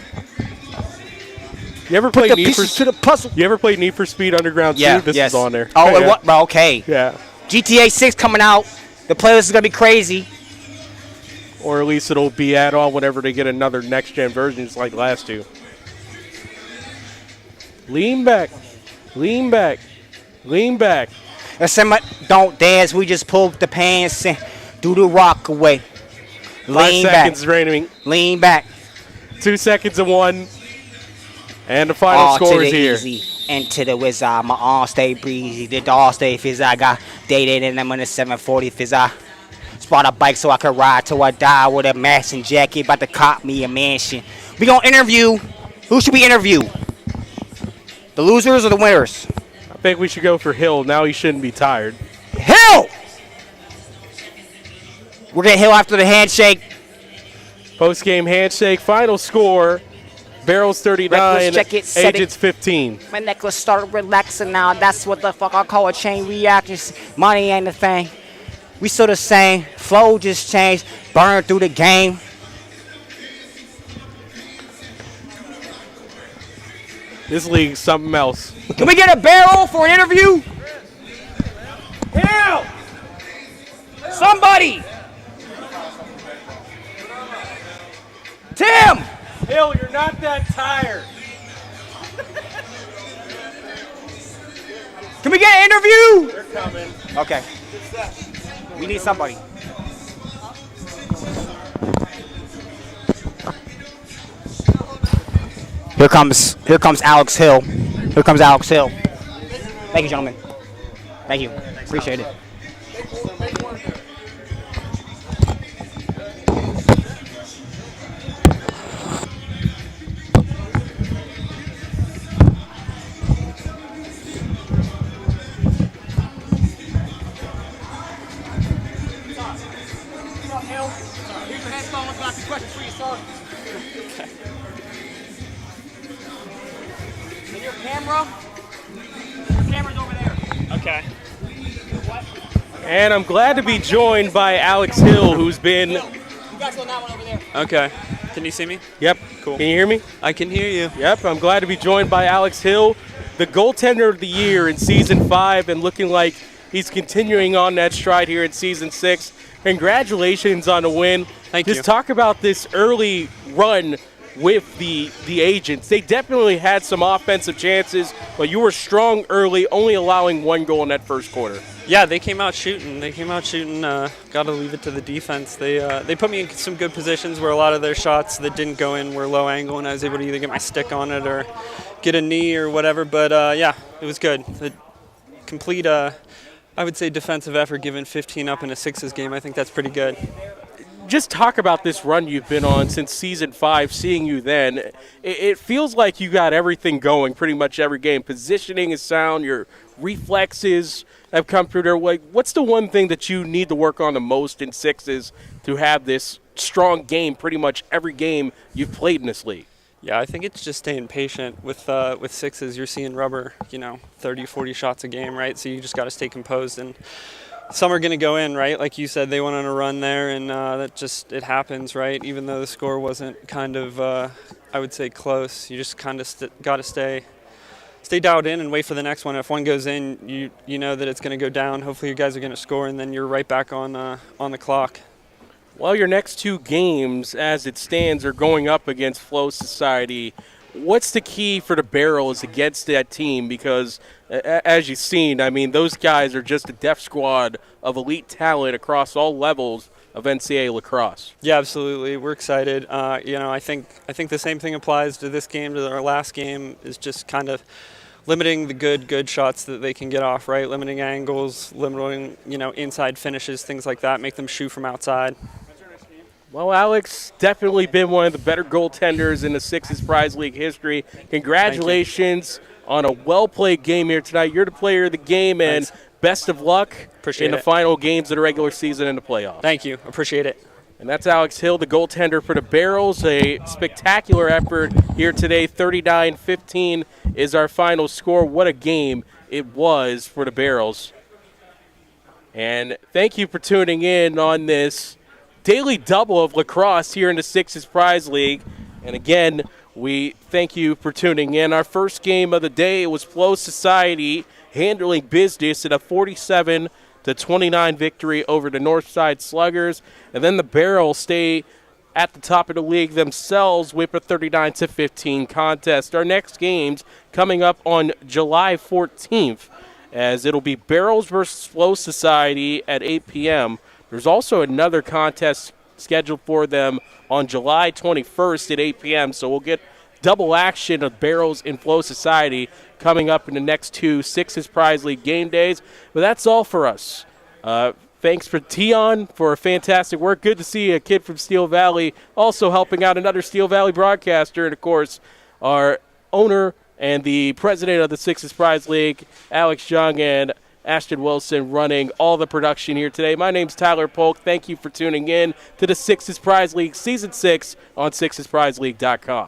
You ever Put played the Need for pieces to the puzzle. You ever played Need for Speed Underground 2? This is on there. Oh, yeah. and what? Okay. Yeah. GTA 6 coming out. The playlist is gonna be crazy. Or at least it'll be add-on whenever they get another next-gen version, just like the last two. Lean back. Lean back. Lean back. Don't dance. We just pull the pants and do the rock away. 5 seconds remaining. Lean back. 2 seconds and 1. And the final score is here. Easy. And to the wizard, my arm stay breezy. The dog stay fizz. I got dated and I'm on the 740 fizz. I spot a bike so I could ride till I die with a mask and jacket. About to cop me a mansion. We gonna interview. Who should we interview? The losers or the winners? I think we should go for Hill. Now he shouldn't be tired. Hill! We're gonna Hill after the handshake. Post-game handshake. Final score. Barrels 39, check it, Agents 15. My necklace started relaxing now. That's what the fuck I call a chain reactions. Money ain't the thing. We still the same. Flow just changed. Burn through the game. This league's something else. Can we get a barrel for an interview? Hill! Somebody! Tim! Hill, you're not that tired. Can we get an interview? They're coming. Okay. We need somebody. Here comes Alex Hill. Here comes Alex Hill. Thank you, gentlemen. Thank you. Appreciate it. Here's your headphones. Got some questions for you, sir. And your camera? Your camera's over there. Okay. And I'm glad to be joined by Alex Hill, who's been. You guys go on that one over there. Okay. Can you see me? Yep. Cool. Can you hear me? I can hear you. Yep. I'm glad to be joined by Alex Hill, the goaltender of the year in season 5, and looking like he's continuing on that stride here in season 6. Congratulations on the win. Thank you. Just talk about this early run with the agents. They definitely had some offensive chances, but you were strong early, only allowing 1 goal in that first quarter. Yeah, they came out shooting. Got to leave it to the defense. They put me in some good positions where a lot of their shots that didn't go in were low angle, and I was able to either get my stick on it or get a knee or whatever. But yeah, it was good. The complete, I would say, defensive effort, given 15 up in a Sixes game. I think that's pretty good. Just talk about this run you've been on since season 5, seeing you then. It feels like you got everything going pretty much every game. Positioning is sound, your reflexes have come through there. Like, what's the one thing that you need to work on the most in Sixes to have this strong game pretty much every game you've played in this league? Yeah, I think it's just staying patient. With Sixes, you're seeing rubber, 30, 40 shots a game, right? So you just got to stay composed, and some are going to go in, right? Like you said, they went on a run there, and it happens, right? Even though the score wasn't kind of, I would say, close, you just kind of got to stay dialed in and wait for the next one. If one goes in, you know that it's going to go down. Hopefully you guys are going to score, and then you're right back on the clock. Well, your next 2 games, as it stands, are going up against Flow Society. What's the key for the Barrels against that team? Because, as you've seen, I mean, those guys are just a depth squad of elite talent across all levels of NCAA lacrosse. Yeah, absolutely. We're excited. I think the same thing applies to this game, to our last game, is just kind of limiting the good shots that they can get off, right? Limiting angles, limiting, inside finishes, things like that, make them shoot from outside. Well, Alex, definitely been one of the better goaltenders in the Sixes Prize League history. Congratulations on a well-played game here tonight. You're the player of the game, and best of luck in the final games of the regular season and the playoffs. Thank you. Appreciate it. And that's Alex Hill, the goaltender for the Barrels. A spectacular effort here today. 39-15 is our final score. What a game it was for the Barrels. And thank you for tuning in on this daily double of lacrosse here in the Sixes Prize League. And again, we thank you for tuning in. Our first game of the day was Flow Society handling business in a 47-29 victory over the Northside Sluggers. And then the Barrels stay at the top of the league themselves with a 39-15 contest. Our next game's coming up on July 14th, as it'll be Barrels versus Flow Society at 8 p.m. There's also another contest scheduled for them on July 21st at 8 p.m., so we'll get double action of Barrels and Flow Society coming up in the next 2 Sixes Prize League game days. But that's all for us. Thanks for Tion for fantastic work. Good to see a kid from Steel Valley also helping out another Steel Valley broadcaster. And, of course, our owner and the president of the Sixes Prize League, Alex Young, and Ashton Wilson running all the production here today. My name's Tyler Polk. Thank you for tuning in to the Sixes Prize League Season 6 on SixesPrizeLeague.com.